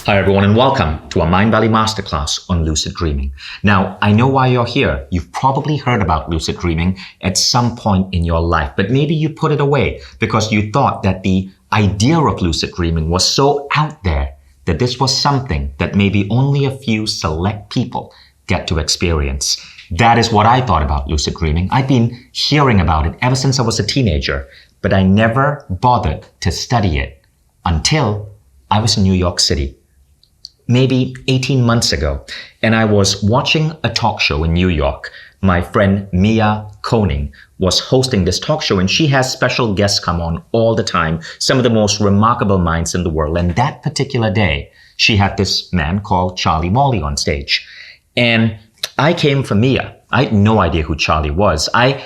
Hi everyone and welcome to a Mindvalley Masterclass on lucid dreaming. Now, I know why you're here. You've probably heard about lucid dreaming at some point in your life, but maybe you put it away because you thought that the idea of lucid dreaming was so out there that this was something that maybe only a few select people get to experience. That is what I thought about lucid dreaming. I've been hearing about it ever since I was a teenager, but I never bothered to study it until I was in New York City. Maybe 18 months ago, and I was watching a talk show in New York. My friend Mia Koning was hosting this talk show, and she has special guests come on all the time, some of the most remarkable minds in the world. And that particular day, she had this man called Charlie Morley on stage. And I came for Mia. I had no idea who Charlie was. I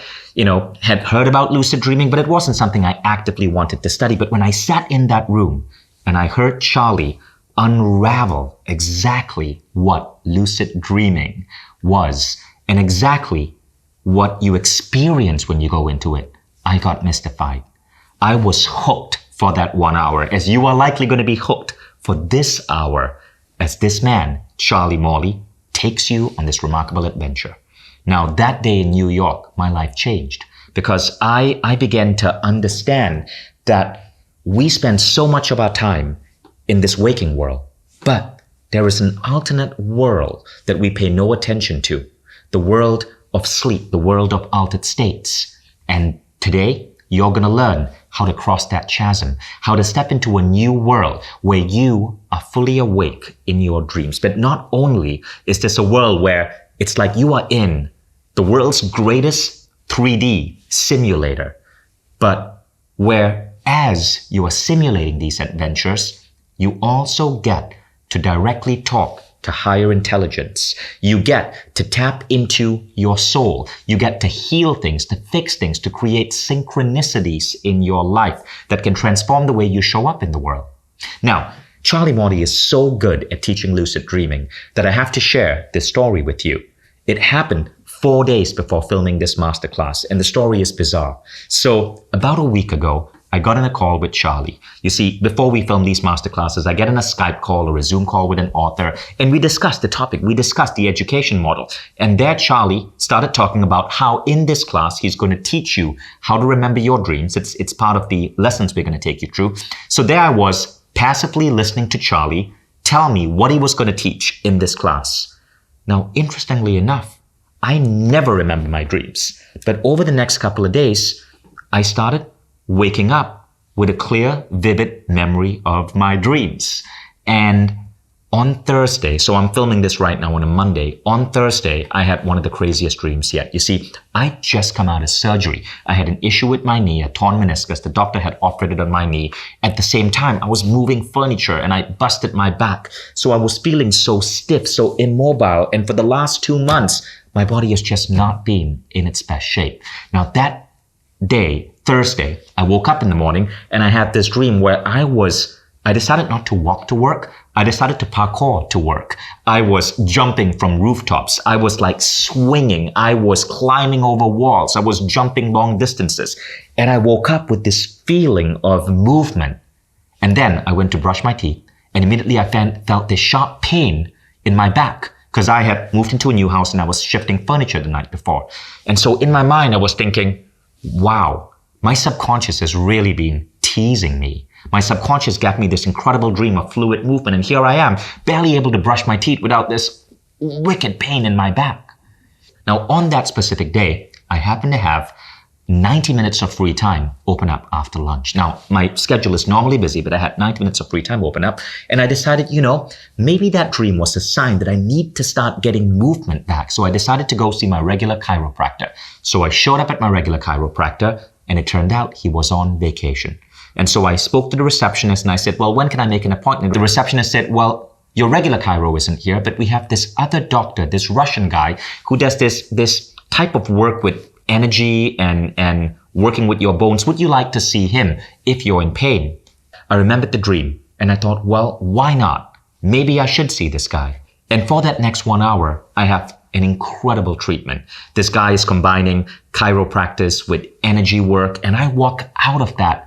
had heard about lucid dreaming, but it wasn't something I actively wanted to study. But when I sat in that room and I heard Charlie unravel exactly what lucid dreaming was and exactly what you experience when you go into it, I got mystified. I was hooked for that 1 hour, as you are likely going to be hooked for this hour as this man, Charlie Morley, takes you on this remarkable adventure. Now, that day in New York, my life changed because I began to understand that we spend so much of our time in this waking world, but there is an alternate world that we pay no attention to, the world of sleep, the world of altered states. And today, you're going to learn how to cross that chasm, how to step into a new world where you are fully awake in your dreams. But not only is this a world where it's like you are in the world's greatest 3D simulator, but where as you are simulating these adventures, you also get to directly talk to higher intelligence. You get to tap into your soul. You get to heal things, to fix things, to create synchronicities in your life that can transform the way you show up in the world. Now, Charlie Morley is so good at teaching lucid dreaming that I have to share this story with you. It happened 4 days before filming this masterclass, and the story is bizarre. So, about a week ago, I got in a call with Charlie. You see, before we film these masterclasses, I get in a Skype call or a Zoom call with an author, and we discuss the topic. We discuss the education model. And there, Charlie started talking about how in this class, he's going to teach you how to remember your dreams. It's part of the lessons we're going to take you through. So there I was, passively listening to Charlie tell me what he was going to teach in this class. Now, interestingly enough, I never remember my dreams. But over the next couple of days, I started waking up with a clear, vivid memory of my dreams. And on Thursday, so I'm filming this right now on a Monday, on Thursday, I had one of the craziest dreams yet. You see, I just come out of surgery. I had an issue with my knee, a torn meniscus. The doctor had operated on my knee. At the same time, I was moving furniture and I busted my back. So I was feeling so stiff, so immobile. And for the last 2 months, my body has just not been in its best shape. Now that day, Thursday, I woke up in the morning and I had this dream where I decided not to walk to work. I decided to parkour to work. I was jumping from rooftops. I was like swinging. I was climbing over walls. I was jumping long distances. And I woke up with this feeling of movement. And then I went to brush my teeth and immediately I felt this sharp pain in my back because I had moved into a new house and I was shifting furniture the night before. And so in my mind, I was thinking, wow, my subconscious has really been teasing me. My subconscious gave me this incredible dream of fluid movement, and here I am, barely able to brush my teeth without this wicked pain in my back. Now, on that specific day, I happened to have 90 minutes of free time open up after lunch. Now, my schedule is normally busy, but I had 90 minutes of free time open up, and I decided, maybe that dream was a sign that I need to start getting movement back. So I decided to go see my regular chiropractor. So I showed up at my regular chiropractor, and it turned out he was on vacation. And so I spoke to the receptionist and I said, well, when can I make an appointment? The receptionist said, well, your regular chiro isn't here, but we have this other doctor, this Russian guy who does this type of work with energy and working with your bones. Would you like to see him if you're in pain? I remembered the dream and I thought, well, why not? Maybe I should see this guy. And for that next 1 hour, I have an incredible treatment. This guy is combining chiropractic with energy work, and I walk out of that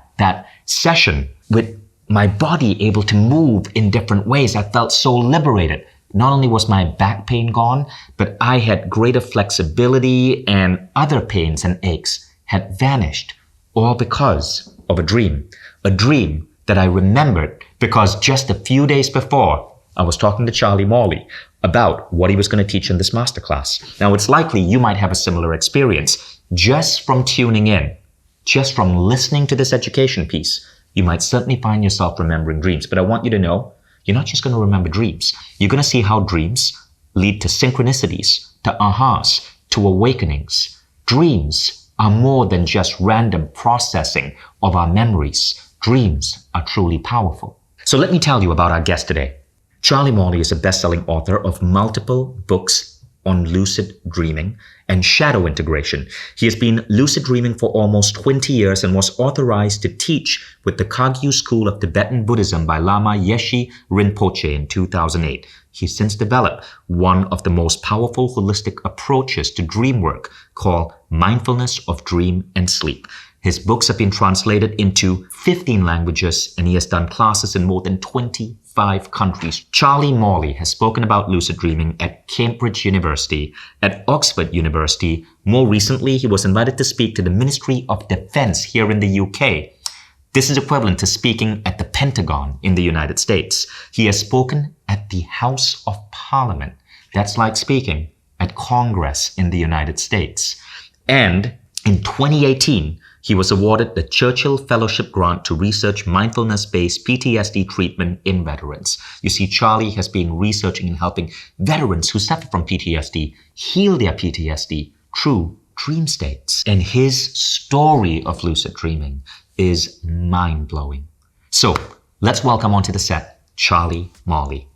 session with my body able to move in different ways. I felt so liberated. Not only was my back pain gone, but I had greater flexibility and other pains and aches had vanished, all because of a dream. A dream that I remembered because just a few days before, I was talking to Charlie Morley about what he was going to teach in this masterclass. Now, it's likely you might have a similar experience just from tuning in, just from listening to this education piece. You might certainly find yourself remembering dreams, but I want you to know you're not just going to remember dreams. You're going to see how dreams lead to synchronicities, to ahas, to awakenings. Dreams are more than just random processing of our memories. Dreams are truly powerful. So let me tell you about our guest today. Charlie Morley is a best-selling author of multiple books on lucid dreaming and shadow integration. He has been lucid dreaming for almost 20 years and was authorized to teach with the Kagyu School of Tibetan Buddhism by Lama Yeshe Rinpoche in 2008. He's since developed one of the most powerful holistic approaches to dream work called Mindfulness of Dream and Sleep. His books have been translated into 15 languages, and he has done classes in more than 25 countries. Charlie Morley has spoken about lucid dreaming at Cambridge University, at Oxford University. More recently, he was invited to speak to the Ministry of Defense here in the UK. This is equivalent to speaking at the Pentagon in the United States. He has spoken at the House of Parliament. That's like speaking at Congress in the United States. And in 2018, he was awarded the Churchill Fellowship Grant to research mindfulness-based PTSD treatment in veterans. You see, Charlie has been researching and helping veterans who suffer from PTSD heal their PTSD through dream states. And his story of lucid dreaming is mind-blowing. So let's welcome onto the set, Charlie Morley.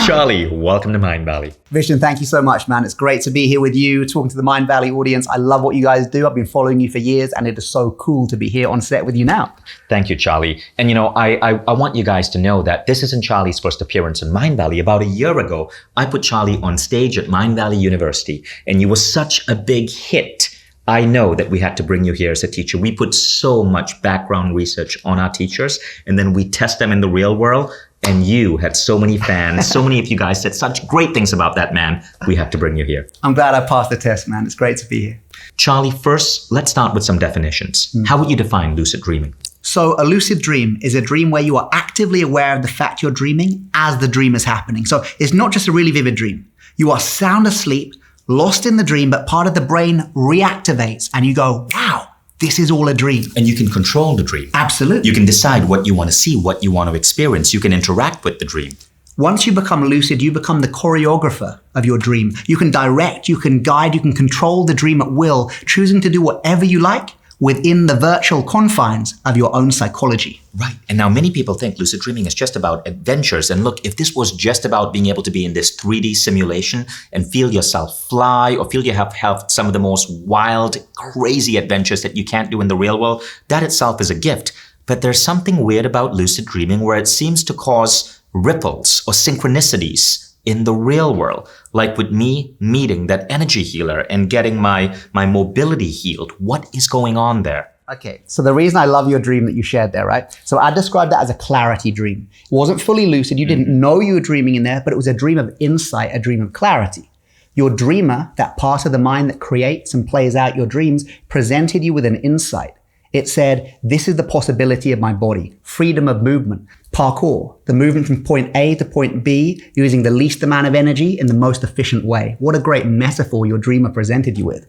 Charlie, welcome to Mindvalley. Vishnu, thank you so much, man. It's great to be here with you, talking to the Mindvalley audience. I love what you guys do. I've been following you for years, and it is so cool to be here on set with you now. Thank you, Charlie. And I want you guys to know that this isn't Charlie's first appearance in Mindvalley. About a year ago, I put Charlie on stage at Mindvalley University, and you were such a big hit. I know that we had to bring you here as a teacher. We put so much background research on our teachers, and then we test them in the real world. And you had so many fans. So many of you guys said such great things about that man. We have to bring you here. I'm glad I passed the test, man. It's great to be here. Charlie, first, let's start with some definitions. How would you define lucid dreaming? So a lucid dream is a dream where you are actively aware of the fact you're dreaming as the dream is happening. So it's not just a really vivid dream. You are sound asleep, lost in the dream, but part of the brain reactivates and you go, wow, this is all a dream. And you can control the dream. Absolutely. You can decide what you want to see, what you want to experience. You can interact with the dream. Once you become lucid, you become the choreographer of your dream. You can direct, you can guide, you can control the dream at will, choosing to do whatever you like within the virtual confines of your own psychology. Right. And now many people think lucid dreaming is just about adventures. And look, if this was just about being able to be in this 3D simulation and feel yourself fly or feel you have some of the most wild, crazy adventures that you can't do in the real world, that itself is a gift. But there's something weird about lucid dreaming where it seems to cause ripples or synchronicities in the real world, like with me meeting that energy healer and getting my mobility healed. What is going on there? Okay, so the reason I love your dream that you shared there, right? So I described that as a clarity dream. It wasn't fully lucid. You didn't know you were dreaming in there, but it was a dream of insight, a dream of clarity. Your dreamer, that part of the mind that creates and plays out your dreams, presented you with an insight. It said, this is the possibility of my body, freedom of movement, parkour, the movement from point A to point B using the least amount of energy in the most efficient way. What a great metaphor your dreamer presented you with.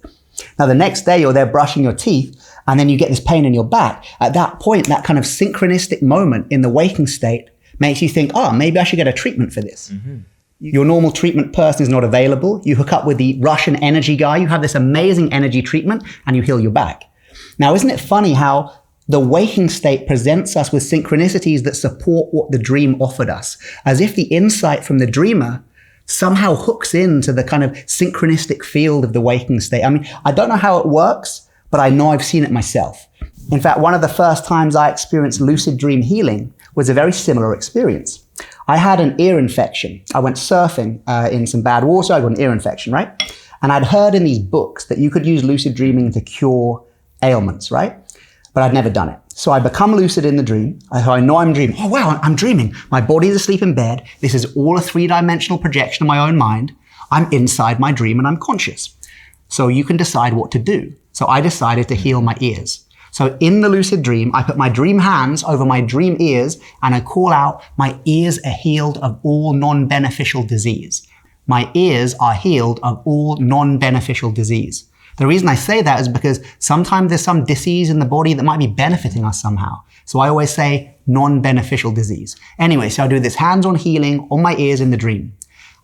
Now, the next day you're there brushing your teeth and then you get this pain in your back. At that point, that kind of synchronistic moment in the waking state makes you think, maybe I should get a treatment for this. Mm-hmm. Your normal treatment person is not available. You hook up with the Russian energy guy. You have this amazing energy treatment and you heal your back. Now, isn't it funny how the waking state presents us with synchronicities that support what the dream offered us, as if the insight from the dreamer somehow hooks into the kind of synchronistic field of the waking state. I mean, I don't know how it works, but I know I've seen it myself. In fact, one of the first times I experienced lucid dream healing was a very similar experience. I had an ear infection. I went surfing in some bad water. I got an ear infection, right? And I'd heard in these books that you could use lucid dreaming to cure ailments, right? But I'd never done it. So I become lucid in the dream. I know I'm dreaming. Oh, wow, I'm dreaming. My body is asleep in bed. This is all a three-dimensional projection of my own mind. I'm inside my dream and I'm conscious. So you can decide what to do. So I decided to heal my ears. So in the lucid dream, I put my dream hands over my dream ears and I call out, my ears are healed of all non-beneficial disease. My ears are healed of all non-beneficial disease. The reason I say that is because sometimes there's some disease in the body that might be benefiting us somehow. So I always say non-beneficial disease. Anyway, so I do this hands-on healing on my ears in the dream.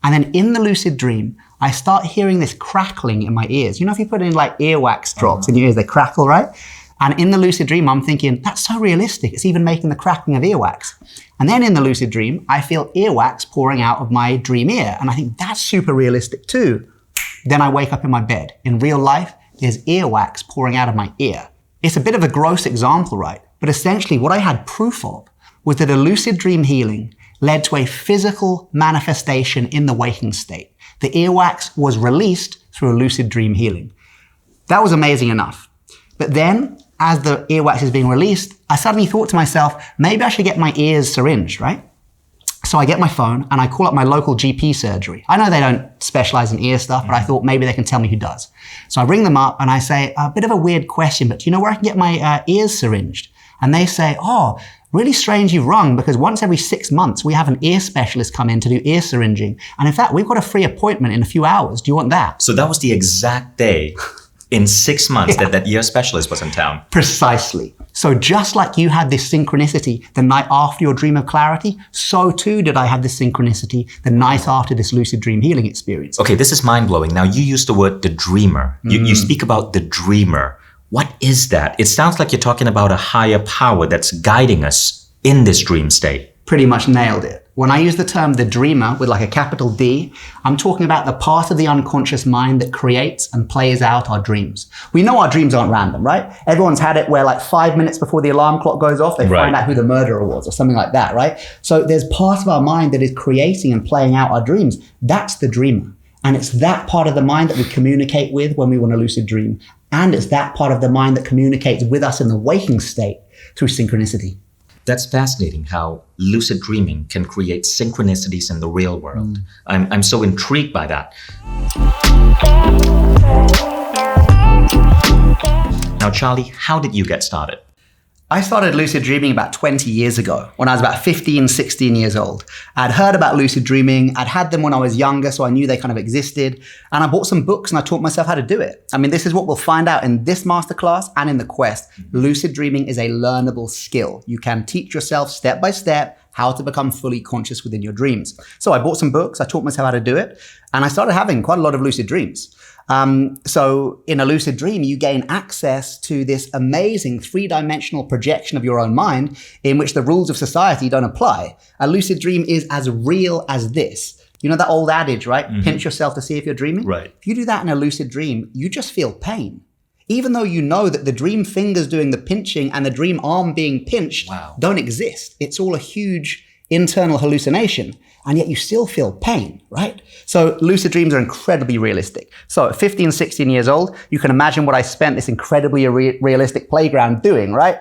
And then in the lucid dream, I start hearing this crackling in my ears. You know, if you put in like earwax drops in your ears, they crackle, right? And in the lucid dream, I'm thinking, that's so realistic. It's even making the crackling of earwax. And then in the lucid dream, I feel earwax pouring out of my dream ear. And I think that's super realistic too. Then I wake up in my bed. In real life, there's earwax pouring out of my ear. It's a bit of a gross example, right? But essentially what I had proof of was that a lucid dream healing led to a physical manifestation in the waking state. The earwax was released through a lucid dream healing. That was amazing enough. But then, as the earwax is being released, I suddenly thought to myself, maybe I should get my ears syringed, right? So I get my phone and I call up my local GP surgery. I know they don't specialize in ear stuff, but I thought maybe they can tell me who does. So I ring them up and I say, a bit of a weird question, but do you know where I can get my ears syringed? And they say, oh, really strange you've rung, because once every 6 months, we have an ear specialist come in to do ear syringing. And in fact, we've got a free appointment in a few hours. Do you want that? So that was the exact day in 6 months that ear specialist was in town. Precisely. So just like you had this synchronicity the night after your dream of clarity, so too did I have this synchronicity the night after this lucid dream healing experience. Okay, this is mind-blowing. Now, you used the word the dreamer. You speak about the dreamer. What is that? It sounds like you're talking about a higher power that's guiding us in this dream state. Pretty much nailed it. When I use the term the dreamer with like a capital D, I'm talking about the part of the unconscious mind that creates and plays out our dreams. We know our dreams aren't random, right? Everyone's had it where like 5 minutes before the alarm clock goes off, they find out who the murderer was or something like that, right? So there's part of our mind that is creating and playing out our dreams. That's the dreamer. And it's that part of the mind that we communicate with when we want to lucid dream. And it's that part of the mind that communicates with us in the waking state through synchronicity. That's fascinating how lucid dreaming can create synchronicities in the real world. I'm so intrigued by that. Now, Charlie, how did you get started? I started lucid dreaming about 20 years ago when I was about 15, 16 years old. I'd heard about lucid dreaming. I'd had them when I was younger, so I knew they kind of existed. And I bought some books and I taught myself how to do it. I mean, this is what we'll find out in this masterclass and in the quest. Lucid dreaming is a learnable skill. You can teach yourself step by step how to become fully conscious within your dreams. So I bought some books, I taught myself how to do it, and I started having quite a lot of lucid dreams. So in a lucid dream, you gain access to this amazing three-dimensional projection of your own mind in which the rules of society don't apply. A lucid dream is as real as this. You know that old adage, right? Pinch yourself to see if you're dreaming? Right. If you do that in a lucid dream, you just feel pain. Even though you know that the dream fingers doing the pinching and the dream arm being pinched don't exist. It's all a huge internal hallucination. And yet you still feel pain, right? So lucid dreams are incredibly realistic. So at 15, 16 years old, you can imagine what I spent this incredibly realistic playground doing, right?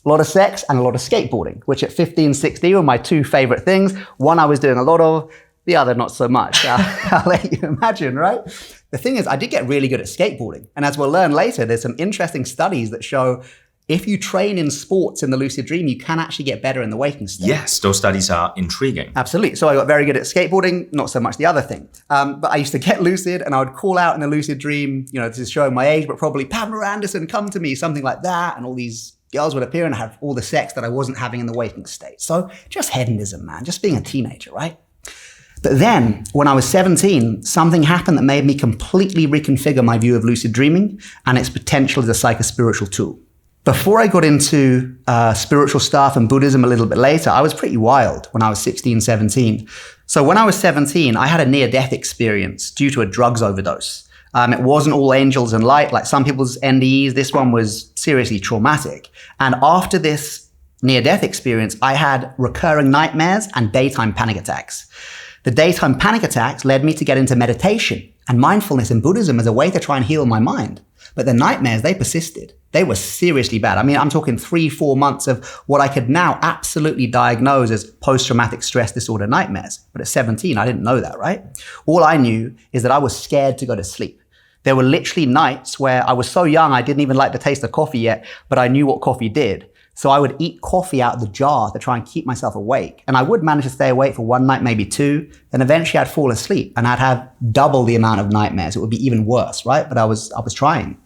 A lot of sex and a lot of skateboarding, which at 15, 16 were my two favorite things. One I was doing a lot of, the other not so much. I'll let you imagine, right? The thing is, I did get really good at skateboarding. And as we'll learn later, there's some interesting studies that show if you train in sports in the lucid dream, you can actually get better in the waking state. Yes, those studies are intriguing. Absolutely. So I got very good at skateboarding, not so much the other thing. But I used to get lucid and I would call out in a lucid dream, you know, this is showing my age, but probably Pamela Anderson, come to me, something like that. And all these girls would appear and have all the sex that I wasn't having in the waking state. So just hedonism, man, just being a teenager, right? But then when I was 17, something happened that made me completely reconfigure my view of lucid dreaming and its potential as a psychospiritual tool. Before I got into spiritual stuff and Buddhism a little bit later, I was pretty wild when I was 16, 17. So when I was 17, I had a near-death experience due to a drugs overdose. It wasn't all angels and light like some people's NDEs. This one was seriously traumatic. And after this near-death experience, I had recurring nightmares and daytime panic attacks. The daytime panic attacks led me to get into meditation and mindfulness in Buddhism as a way to try and heal my mind. But the nightmares, they persisted. They were seriously bad. I mean, I'm talking 3-4 months of what I could now absolutely diagnose as post-traumatic stress disorder nightmares. But at 17, I didn't know that, right? All I knew is that I was scared to go to sleep. There were literally nights where I was so young, I didn't even like the taste of coffee yet, but I knew what coffee did. So I would eat coffee out of the jar to try and keep myself awake. And I would manage to stay awake for one night, maybe two. Then eventually I'd fall asleep and I'd have double the amount of nightmares. It would be even worse, right? But I was trying.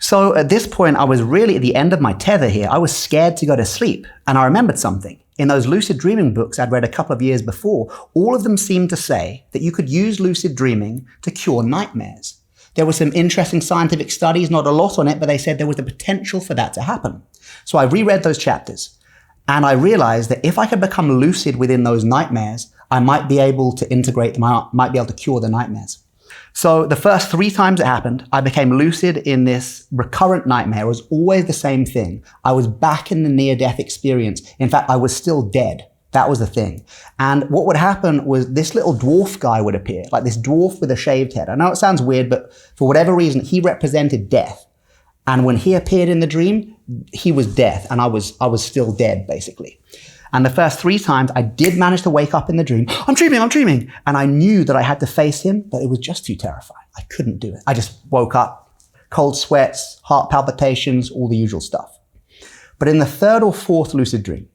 So at this point, I was really at the end of my tether here. I was scared to go to sleep. And I remembered something. In those lucid dreaming books I'd read a couple of years before, all of them seemed to say that you could use lucid dreaming to cure nightmares. There were some interesting scientific studies, not a lot on it, but they said there was the potential for that to happen. So I reread those chapters and I realized that if I could become lucid within those nightmares, I might be able to integrate them, I might be able to cure the nightmares. So the first 3 times it happened, I became lucid in this recurrent nightmare. It was always the same thing. I was back in the near-death experience. In fact, I was still dead. That was the thing. And what would happen was this little dwarf guy would appear, like this dwarf with a shaved head. I know it sounds weird, but for whatever reason, he represented death. And when he appeared in the dream, he was death, and I was still dead, basically. And the first 3 times, I did manage to wake up in the dream. I'm dreaming. And I knew that I had to face him, but it was just too terrifying. I couldn't do it. I just woke up, cold sweats, heart palpitations, all the usual stuff. But in the 3rd or 4th lucid dream,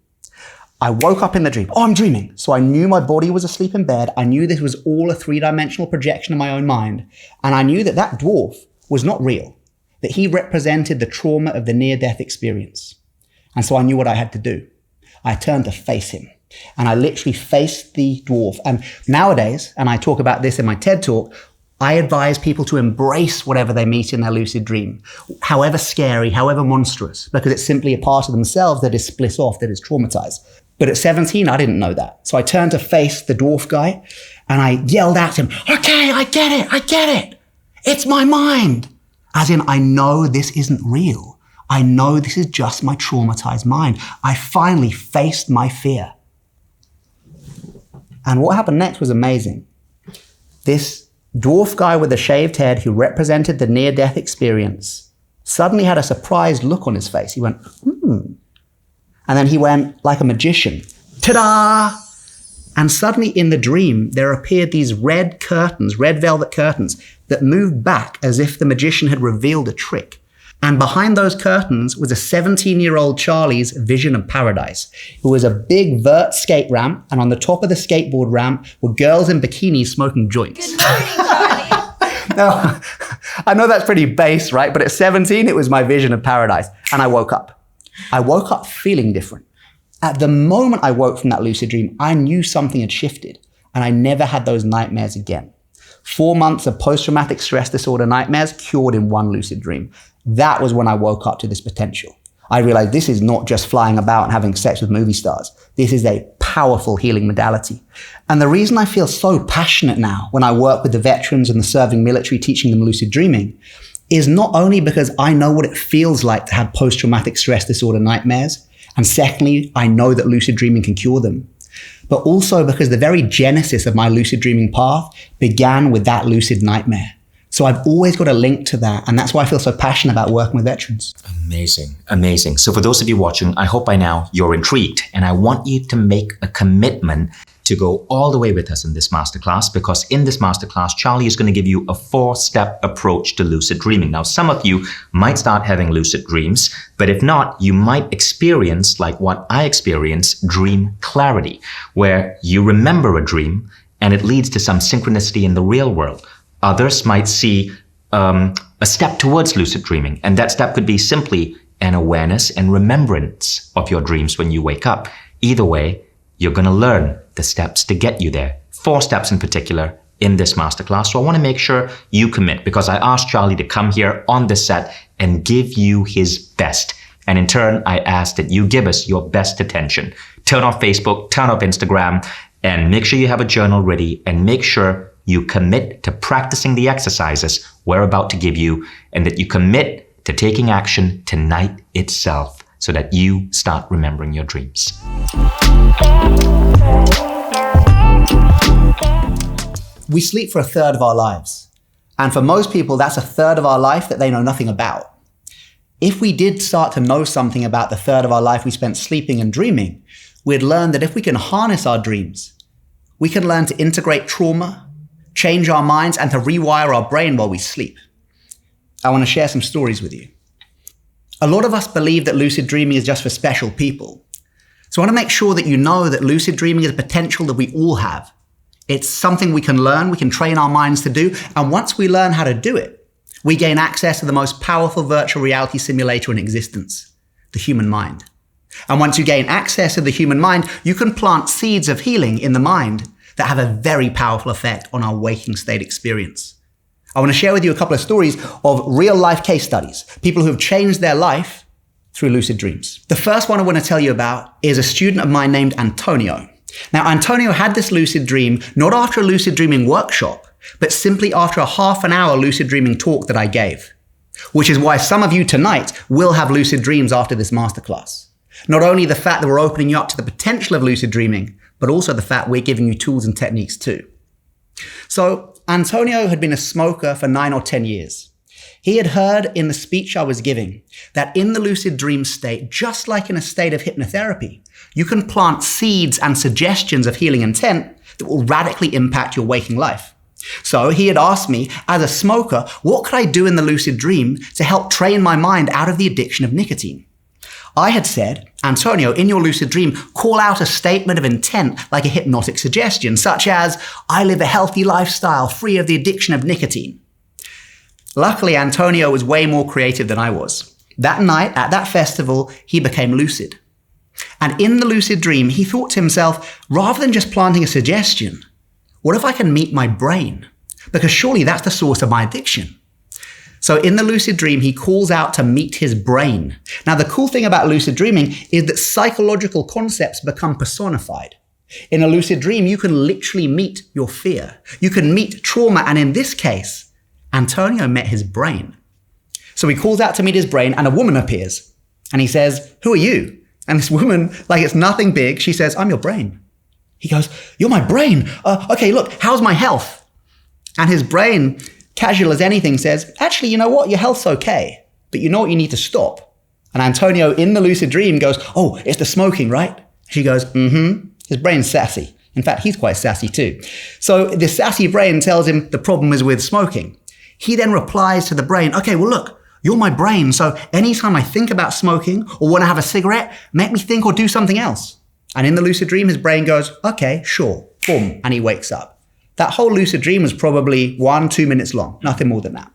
I woke up in the dream. Oh, I'm dreaming. So I knew my body was asleep in bed. I knew this was all a 3-dimensional projection of my own mind. And I knew that that dwarf was not real, that he represented the trauma of the near-death experience. And so I knew what I had to do. I turned to face him. And I literally faced the dwarf. And nowadays, and I talk about this in my TED Talk, I advise people to embrace whatever they meet in their lucid dream, however scary, however monstrous, because it's simply a part of themselves that is split off, that is traumatized. But at 17, I didn't know that. So I turned to face the dwarf guy and I yelled at him, okay, I get it. It's my mind. As in, I know this isn't real. I know this is just my traumatized mind. I finally faced my fear. And what happened next was amazing. This dwarf guy with the shaved head who represented the near-death experience suddenly had a surprised look on his face. He went, And then he went like a magician, ta-da! And suddenly in the dream, there appeared these red curtains, red velvet curtains, that moved back as if the magician had revealed a trick. And behind those curtains was a 17-year-old Charlie's vision of paradise. It was a big vert skate ramp, and on the top of the skateboard ramp were girls in bikinis smoking joints. Good morning, Charlie. Now, I know that's pretty base, right? But at 17, it was my vision of paradise. And I woke up. I woke up feeling different. At the moment I woke from that lucid dream, I knew something had shifted, and I never had those nightmares again. 4 months of post-traumatic stress disorder nightmares cured in one lucid dream. That was when I woke up to this potential. I realized this is not just flying about and having sex with movie stars. This is a powerful healing modality. And the reason I feel so passionate now when I work with the veterans and the serving military teaching them lucid dreaming is not only because I know what it feels like to have post-traumatic stress disorder nightmares, and secondly, I know that lucid dreaming can cure them, but also because the very genesis of my lucid dreaming path began with that lucid nightmare. So I've always got a link to that, and that's why I feel so passionate about working with veterans. Amazing. So for those of you watching, I hope by now you're intrigued, and I want you to make a commitment to go all the way with us in this masterclass, because in this masterclass, Charlie is going to give you a 4-step approach to lucid dreaming. Now, some of you might start having lucid dreams, but if not, you might experience, like what I experienced, dream clarity, where you remember a dream and it leads to some synchronicity in the real world. Others might see a step towards lucid dreaming, and that step could be simply an awareness and remembrance of your dreams when you wake up. Either way, you're going to learn the steps to get you there. 4 steps in particular in this masterclass. So I want to make sure you commit, because I asked Charlie to come here on the set and give you his best. And in turn, I ask that you give us your best attention. Turn off Facebook, turn off Instagram, and make sure you have a journal ready, and make sure you commit to practicing the exercises we're about to give you, and that you commit to taking action tonight itself so that you start remembering your dreams. we sleep for a third of our lives. And for most people, that's a third of our life that they know nothing about. If we did start to know something about the third of our life we spent sleeping and dreaming, we'd learn that if we can harness our dreams, we can learn to integrate trauma, change our minds, and to rewire our brain while we sleep. I want to share some stories with you. A lot of us believe that lucid dreaming is just for special people. So I want to make sure that you know that lucid dreaming is a potential that we all have. It's something we can learn, we can train our minds to do, and once we learn how to do it, we gain access to the most powerful virtual reality simulator in existence, the human mind. And once you gain access to the human mind, you can plant seeds of healing in the mind that have a very powerful effect on our waking state experience. I want to share with you a couple of stories of real life case studies, people who have changed their life through lucid dreams. The first one I want to tell you about is a student of mine named Antonio. Now, Antonio had this lucid dream not after a lucid dreaming workshop, but simply after a half-an-hour lucid dreaming talk that I gave, which is why some of you tonight will have lucid dreams after this masterclass. Not only the fact that we're opening you up to the potential of lucid dreaming, but also the fact we're giving you tools and techniques too. So Antonio had been a smoker for 9 or 10 years. He had heard in the speech I was giving that in the lucid dream state, just like in a state of hypnotherapy, you can plant seeds and suggestions of healing intent that will radically impact your waking life. So he had asked me, as a smoker, what could I do in the lucid dream to help train my mind out of the addiction of nicotine? I had said, Antonio, in your lucid dream, call out a statement of intent like a hypnotic suggestion, such as, I live a healthy lifestyle free of the addiction of nicotine. Luckily, Antonio was way more creative than I was. That night, at that festival, he became lucid. And in the lucid dream, he thought to himself, rather than just planting a suggestion, what if I can meet my brain? Because surely that's the source of my addiction. So in the lucid dream, he calls out to meet his brain. Now, the cool thing about lucid dreaming is that psychological concepts become personified. In a lucid dream, you can literally meet your fear. You can meet trauma. And in this case, Antonio met his brain. So he calls out to meet his brain and a woman appears. And he says, who are you? And this woman, like it's nothing big, she says, I'm your brain. He goes, you're my brain. Okay, look, how's my health? And his brain, casual as anything, says, actually, you know what? Your health's okay, but you know what you need to stop? And Antonio, in the lucid dream, goes, oh, it's the smoking, right? She goes, mm-hmm. His brain's sassy. In fact, he's quite sassy too. So the sassy brain tells him the problem is with smoking. He then replies to the brain, okay, well, look, you're my brain. So anytime I think about smoking or want to have a cigarette, make me think or do something else. And in the lucid dream, his brain goes, okay, sure, boom, and he wakes up. That whole lucid dream was probably 1-2 minutes long, nothing more than that.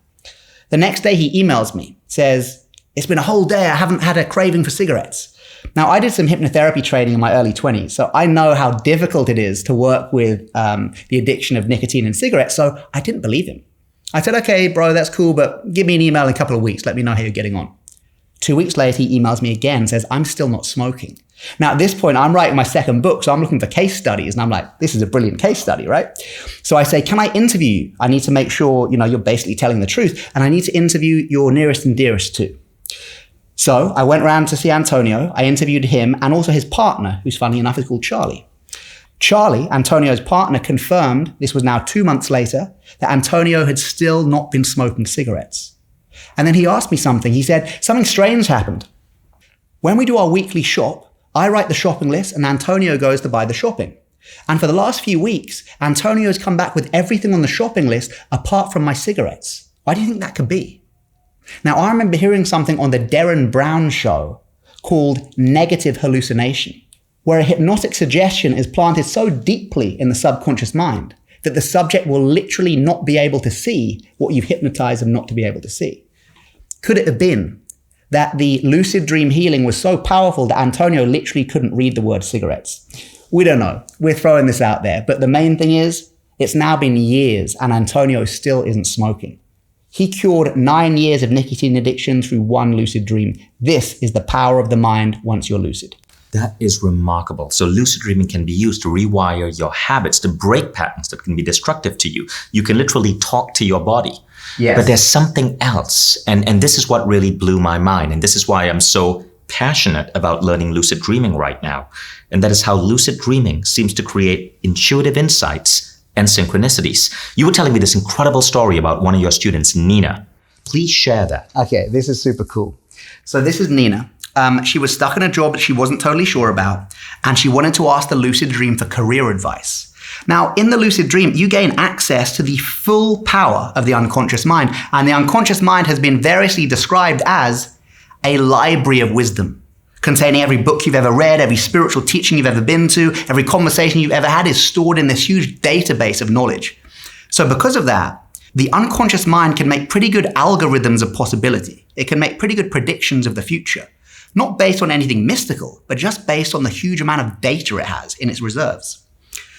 The next day he emails me, says, it's been a whole day, I haven't had a craving for cigarettes. Now, I did some hypnotherapy training in my early 20s, so I know how difficult it is to work with the addiction of nicotine and cigarettes, so I didn't believe him. I said, okay, bro, that's cool, but give me an email in a couple of weeks, let me know how you're getting on. 2 weeks later, he emails me again, says, I'm still not smoking. Now, at this point, I'm writing my second book, so I'm looking for case studies, and I'm like, this is a brilliant case study, right? So I say, can I interview you? I need to make sure, you're basically telling the truth, and I need to interview your nearest and dearest too. So I went around to see Antonio, I interviewed him, and also his partner, who's funny enough is called Charlie. Charlie, Antonio's partner, confirmed, this was now 2 months later, that Antonio had still not been smoking cigarettes. And then he asked me something. He said, something strange happened. When we do our weekly shop, I write the shopping list and Antonio goes to buy the shopping. And for the last few weeks, Antonio's come back with everything on the shopping list apart from my cigarettes. Why do you think that could be? Now, I remember hearing something on the Derren Brown show called negative hallucination, where a hypnotic suggestion is planted so deeply in the subconscious mind that the subject will literally not be able to see what you've hypnotized them not to be able to see. Could it have been that the lucid dream healing was so powerful that Antonio literally couldn't read the word cigarettes? We don't know. We're throwing this out there. But the main thing is, it's now been years and Antonio still isn't smoking. He cured 9 years of nicotine addiction through one lucid dream. This is the power of the mind once you're lucid. That is remarkable. So lucid dreaming can be used to rewire your habits, to break patterns that can be destructive to you. You can literally talk to your body. Yes. But there's something else. And this is what really blew my mind. And this is why I'm so passionate about learning lucid dreaming right now. And that is how lucid dreaming seems to create intuitive insights and synchronicities. You were telling me this incredible story about one of your students, Nina. Please share that. Okay, this is super cool. So this is Nina. She was stuck in a job that she wasn't totally sure about, and she wanted to ask the lucid dream for career advice. Now, in the lucid dream, you gain access to the full power of the unconscious mind, and the unconscious mind has been variously described as a library of wisdom, containing every book you've ever read, every spiritual teaching you've ever been to, every conversation you've ever had is stored in this huge database of knowledge. So because of that, the unconscious mind can make pretty good algorithms of possibility. It can make pretty good predictions of the future, not based on anything mystical, but just based on the huge amount of data it has in its reserves.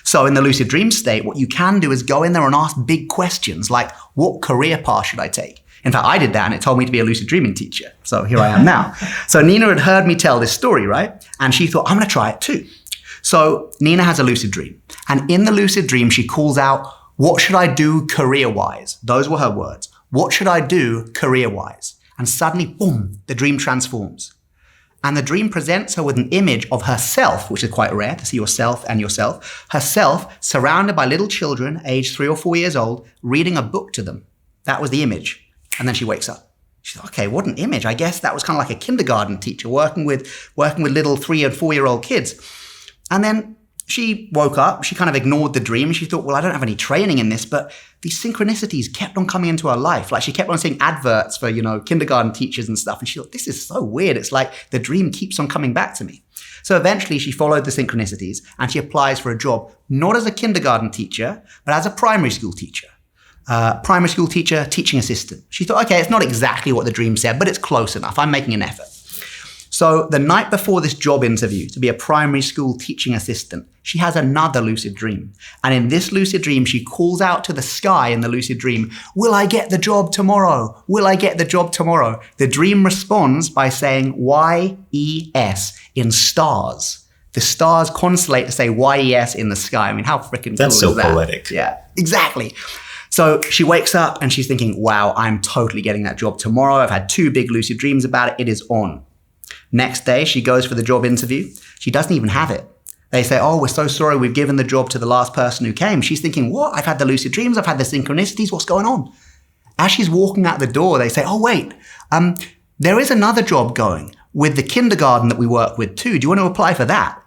So in the lucid dream state, what you can do is go in there and ask big questions like, what career path should I take? In fact, I did that and it told me to be a lucid dreaming teacher. So here I am now. So Nina had heard me tell this story, right? And she thought, I'm going to try it too. So Nina has a lucid dream. And in the lucid dream, she calls out, what should I do career-wise? Those were her words. What should I do career-wise? And suddenly, boom, the dream transforms. And the dream presents her with an image of herself, which is quite rare to see yourself and yourself, herself surrounded by little children aged 3 or 4 years old, reading a book to them. That was the image. And then she wakes up. She thought, okay, what an image. I guess that was kind of like a kindergarten teacher working with little 3 and 4 year old kids. And then she woke up, she kind of ignored the dream. She thought, well, I don't have any training in this, but these synchronicities kept on coming into her life. Like she kept on seeing adverts for, kindergarten teachers and stuff. And she thought, this is so weird. It's like the dream keeps on coming back to me. So eventually she followed the synchronicities and she applies for a job, not as a kindergarten teacher, but as a primary school teacher. Primary school teacher, teaching assistant. She thought, okay, it's not exactly what the dream said, but it's close enough. I'm making an effort. So the night before this job interview to be a primary school teaching assistant, she has another lucid dream. And in this lucid dream, she calls out to the sky in the lucid dream, will I get the job tomorrow? Will I get the job tomorrow? The dream responds by saying Y-E-S in stars. The stars constellate to say Y-E-S in the sky. I mean, how freaking cool is that? That's so poetic. Yeah, exactly. So she wakes up and she's thinking, wow, I'm totally getting that job tomorrow. I've had 2 big lucid dreams about it. It is on. Next day, she goes for the job interview. She doesn't even have it. They say, oh, we're so sorry, we've given the job to the last person who came. She's thinking, what? I've had the lucid dreams, I've had the synchronicities, what's going on? As she's walking out the door, they say, oh, wait, there is another job going with the kindergarten that we work with too. Do you want to apply for that?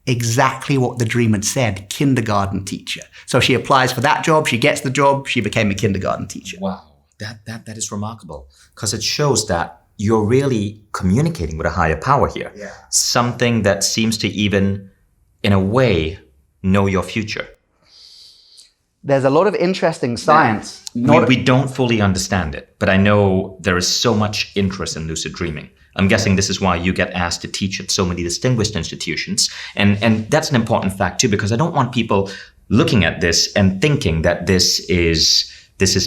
Exactly what the dream had said, kindergarten teacher. So she applies for that job, she gets the job, she became a kindergarten teacher. Wow, that is remarkable because it shows that you're really communicating with a higher power here. Yeah. Something that seems to even, in a way, know your future. There's a lot of interesting science. We don't fully understand it, but I know there is so much interest in lucid dreaming. I'm guessing this is why you get asked to teach at so many distinguished institutions. And that's an important fact too, because I don't want people looking at this and thinking that this is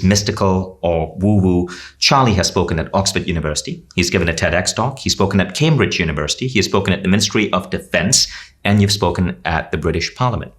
mystical or woo-woo. Charlie has spoken at Oxford University. He's given a TEDx talk. He's spoken at Cambridge University. He has spoken at the Ministry of Defense, and you've spoken at the British Parliament.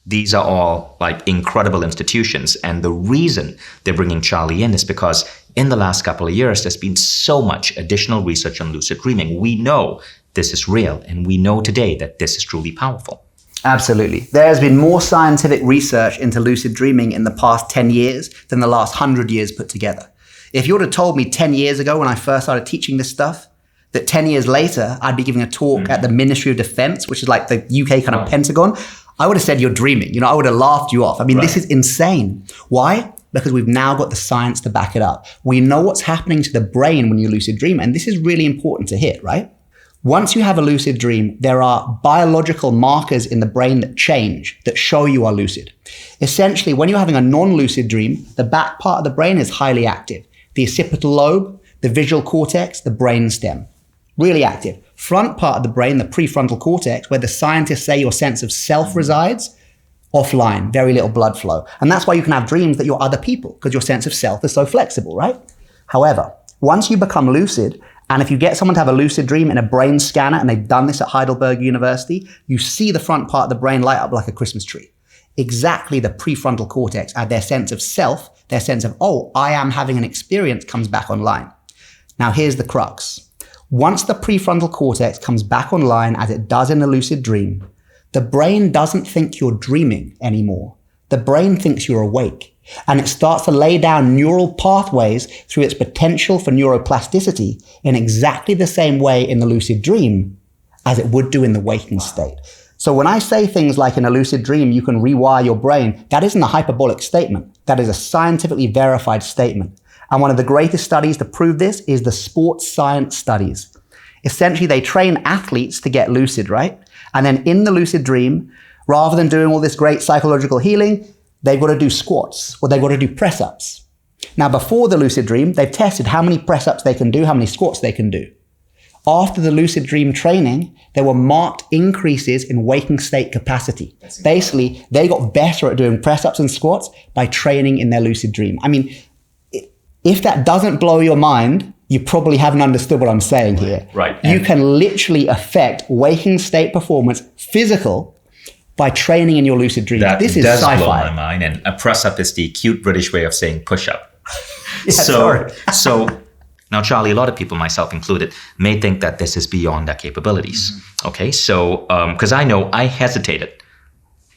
These are all like incredible institutions. And the reason they're bringing Charlie in is because in the last couple of years, there's been so much additional research on lucid dreaming. We know this is real, and we know today that this is truly powerful. Absolutely. There has been more scientific research into lucid dreaming in the past 10 years than the last 100 years put together. If you would have told me 10 years ago when I first started teaching this stuff, that 10 years later, I'd be giving a talk at the Ministry of Defense, which is like the UK kind of Pentagon, I would have said you're dreaming. I would have laughed you off. I mean, This is insane. Why? Because we've now got the science to back it up. We know what's happening to the brain when you lucid dream. And this is really important to hit, right? Once you have a lucid dream, there are biological markers in the brain that change, that show you are lucid. Essentially, when you're having a non-lucid dream, the back part of the brain is highly active. The occipital lobe, the visual cortex, the brainstem, really active. Front part of the brain, the prefrontal cortex, where the scientists say your sense of self resides, offline, very little blood flow. And that's why you can have dreams that you're other people, because your sense of self is so flexible, right? However, once you become lucid, and if you get someone to have a lucid dream in a brain scanner, and they've done this at Heidelberg University, you see the front part of the brain light up like a Christmas tree. Exactly the prefrontal cortex, and their sense of self, their sense of, oh, I am having an experience comes back online. Now here's the crux. Once the prefrontal cortex comes back online, as it does in a lucid dream, the brain doesn't think you're dreaming anymore. the brain thinks you're awake, and it starts to lay down neural pathways through its potential for neuroplasticity in exactly the same way in the lucid dream as it would do in the waking state. So when I say things like in a lucid dream, you can rewire your brain, that isn't a hyperbolic statement. That is a scientifically verified statement. And one of the greatest studies to prove this is the sports science studies. Essentially, they train athletes to get lucid, right? And then in the lucid dream, rather than doing all this great psychological healing, they've got to do squats or they've got to do press-ups. Now, before the lucid dream, they've tested how many press-ups they can do, how many squats they can do. After the lucid dream training, there were marked increases in waking state capacity. Basically, they got better at doing press-ups and squats by training in their lucid dream. I mean, if that doesn't blow your mind, you probably haven't understood what I'm saying here. Right. You can literally affect waking state performance, physical, by training in your lucid dream. This is does sci-fi. blow my mind. And a press-up is the cute British way of saying push-up. Yeah, sorry. So now, Charlie, a lot of people, myself included, may think that this is beyond their capabilities. Mm-hmm. Okay, so because I know I hesitated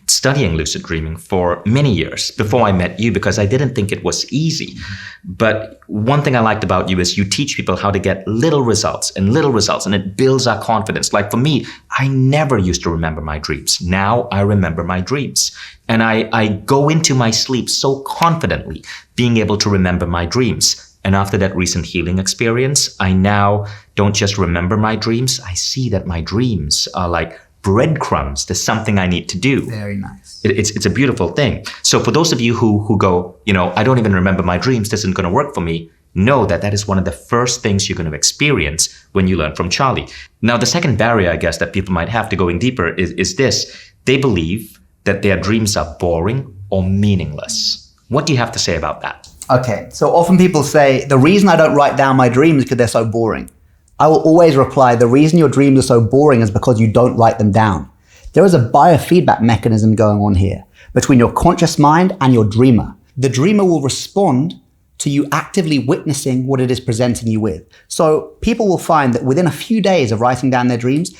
studying lucid dreaming for many years before I met you because I didn't think it was easy. Mm-hmm. But one thing I liked about you is you teach people how to get little results, and it builds our confidence. Like for me, I never used to remember my dreams. Now I remember my dreams. And I go into my sleep so confidently being able to remember my dreams. And after that recent healing experience, I now don't just remember my dreams. I see that my dreams are like breadcrumbs to something I need to do. Very nice. It's a beautiful thing. So for those of you who go, I don't even remember my dreams, this isn't going to work for me, know that that is one of the first things you're going to experience when you learn from Charlie. Now, the second barrier, I guess, that people might have to going deeper is this. They believe that their dreams are boring or meaningless. What do you have to say about that? Okay, so often people say, the reason I don't write down my dreams is because they're so boring. I will always reply, the reason your dreams are so boring is because you don't write them down. There is a biofeedback mechanism going on here between your conscious mind and your dreamer. The dreamer will respond to you actively witnessing what it is presenting you with. So people will find that within a few days of writing down their dreams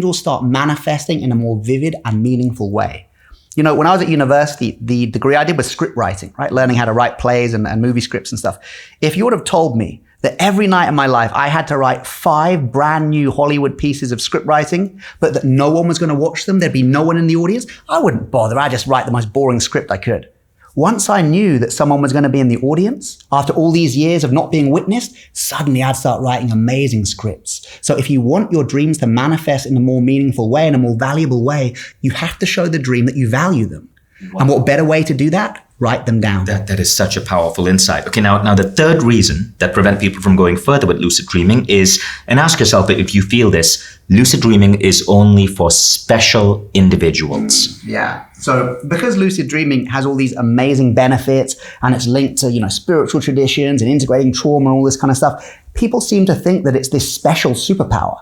will start manifesting in a more vivid and meaningful way. When I was at university, the degree I did was script writing, right? Learning how to write plays and movie scripts and stuff. If you would have told me that every night of my life I had to write 5 brand new Hollywood pieces of script writing, but that no one was going to watch them, there'd be no one in the audience, I wouldn't bother. I'd just write the most boring script I could. Once I knew that someone was going to be in the audience, after all these years of not being witnessed, suddenly I'd start writing amazing scripts. So if you want your dreams to manifest in a more meaningful way, in a more valuable way, you have to show the dream that you value them. Wow. And what better way to do that? Write them down. That is such a powerful insight. Okay, now the third reason that prevent people from going further with lucid dreaming is, and ask yourself if you feel this, lucid dreaming is only for special individuals. Yeah. So because lucid dreaming has all these amazing benefits and it's linked to, spiritual traditions and integrating trauma and all this kind of stuff, people seem to think that it's this special superpower.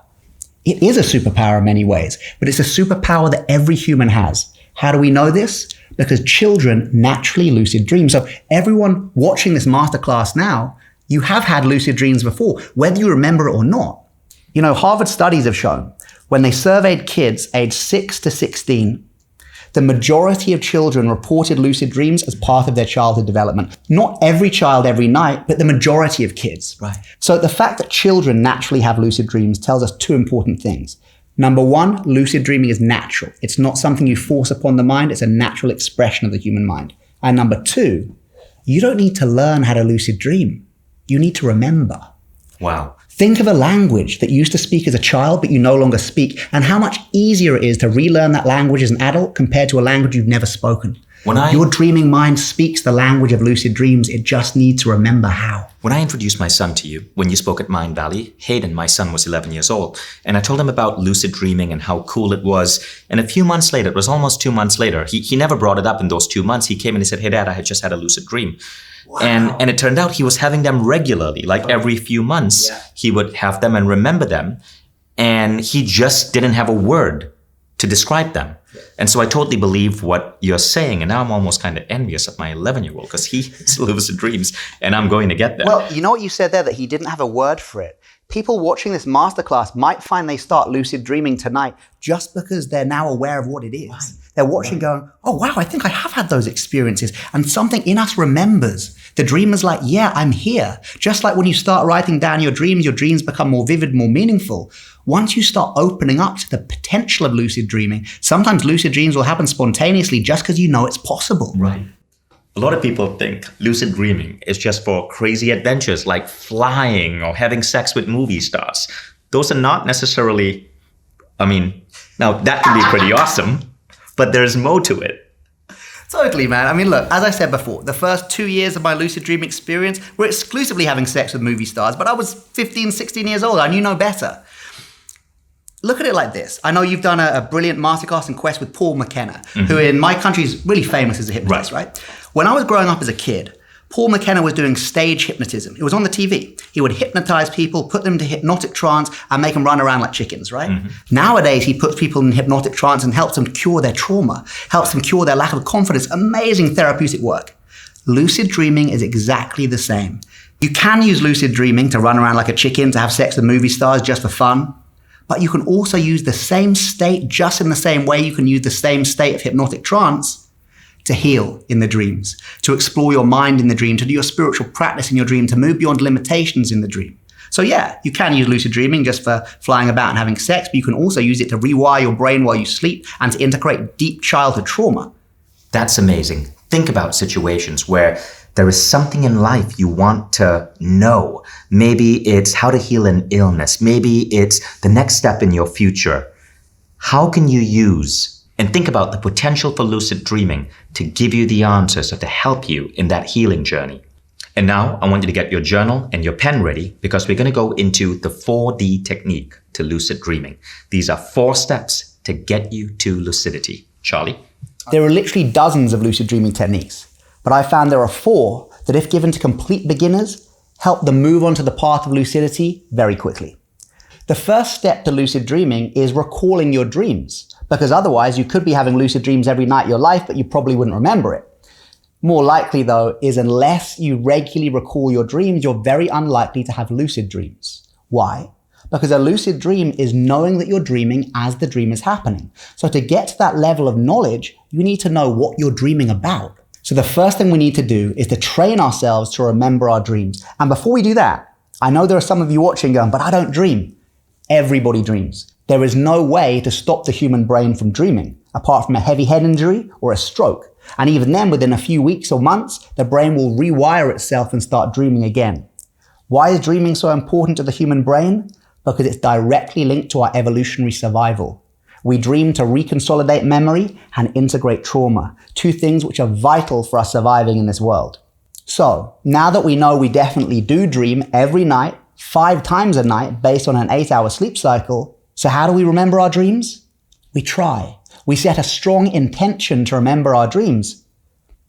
It is a superpower in many ways, but it's a superpower that every human has. How do we know this? Because children naturally lucid dream. So everyone watching this masterclass now, you have had lucid dreams before, whether you remember it or not. Harvard studies have shown when they surveyed kids aged 6 to 16, the majority of children reported lucid dreams as part of their childhood development. Not every child every night, but the majority of kids. Right. So the fact that children naturally have lucid dreams tells us 2 important things. Number 1, lucid dreaming is natural. It's not something you force upon the mind. It's a natural expression of the human mind. And number 2, you don't need to learn how to lucid dream. You need to remember. Wow. Think of a language that you used to speak as a child, but you no longer speak, and how much easier it is to relearn that language as an adult compared to a language you've never spoken. Your dreaming mind speaks the language of lucid dreams. It just needs to remember how. When I introduced my son to you, when you spoke at Mindvalley, Hayden, my son, was 11 years old, and I told him about lucid dreaming and how cool it was. And a few months later, it was almost 2 months later, he never brought it up in those 2 months. He came and he said, "Hey, Dad, I had just had a lucid dream." Wow. And it turned out he was having them regularly, like every few months. Yeah. He would have them and remember them, and he just didn't have a word to describe them. And so I totally believe what you're saying, and now I'm almost kind of envious of my 11-year-old because he has lucid dreams, and I'm going to get there. Well, you know what you said there, that he didn't have a word for it. people watching this masterclass might find they start lucid dreaming tonight just because they're now aware of what it is. Right. They're watching going, oh wow, I think I have had those experiences. And something in us remembers. The dreamer's like, yeah, I'm here. Just like when you start writing down your dreams become more vivid, more meaningful. Once you start opening up to the potential of lucid dreaming, sometimes lucid dreams will happen spontaneously just because you know it's possible. Right. A lot of people think lucid dreaming is just for crazy adventures like flying or having sex with movie stars. Those are not necessarily, now that can be pretty awesome, but there's more to it. Totally, man. Look, as I said before, the first 2 years of my lucid dream experience were exclusively having sex with movie stars, but I was 15, 16 years old. I knew no better. Look at it like this. I know you've done a brilliant masterclass in Quest with Paul McKenna, who in my country is really famous as a hypnotist, right? When I was growing up as a kid, Paul McKenna was doing stage hypnotism. It was on the TV. He would hypnotize people, put them into hypnotic trance, and make them run around like chickens, right? Nowadays, he puts people in hypnotic trance and helps them cure their trauma, helps them cure their lack of confidence. Amazing therapeutic work. Lucid dreaming is exactly the same. You can use lucid dreaming to run around like a chicken, to have sex with movie stars just for fun. But you can also use the same state just in the same way you can use the same state of hypnotic trance to heal in the dreams, to explore your mind in the dream, to do your spiritual practice in your dream, to move beyond limitations in the dream. So yeah, you can use lucid dreaming just for flying about and having sex, but you can also use it to rewire your brain while you sleep and to integrate deep childhood trauma. That's amazing. Think about situations where there is something in life you want to know. Maybe it's how to heal an illness. Maybe it's the next step in your future. How can you use and think about the potential for lucid dreaming to give you the answers or to help you in that healing journey? And now I want you to get your journal and your pen ready because we're going to go into the 4D technique to lucid dreaming. These are 4 steps to get you to lucidity. Charlie? There are literally dozens of lucid dreaming techniques, but I found there are 4 that, if given to complete beginners, help them move onto the path of lucidity very quickly. The first step to lucid dreaming is recalling your dreams, because otherwise you could be having lucid dreams every night of your life, but you probably wouldn't remember it. More likely, though, is unless you regularly recall your dreams, you're very unlikely to have lucid dreams. Why? Because a lucid dream is knowing that you're dreaming as the dream is happening. So to get to that level of knowledge, you need to know what you're dreaming about. So the first thing we need to do is to train ourselves to remember our dreams. And before we do that, I know there are some of you watching going, but I don't dream. Everybody dreams. There is no way to stop the human brain from dreaming, apart from a heavy head injury or a stroke. And even then, within a few weeks or months, the brain will rewire itself and start dreaming again. Why is dreaming so important to the human brain? Because it's directly linked to our evolutionary survival. We dream to reconsolidate memory and integrate trauma, 2 things which are vital for us surviving in this world. So, now that we know we definitely do dream every night, 5 times a night, based on an 8-hour sleep cycle, so how do we remember our dreams? We try. We set a strong intention to remember our dreams.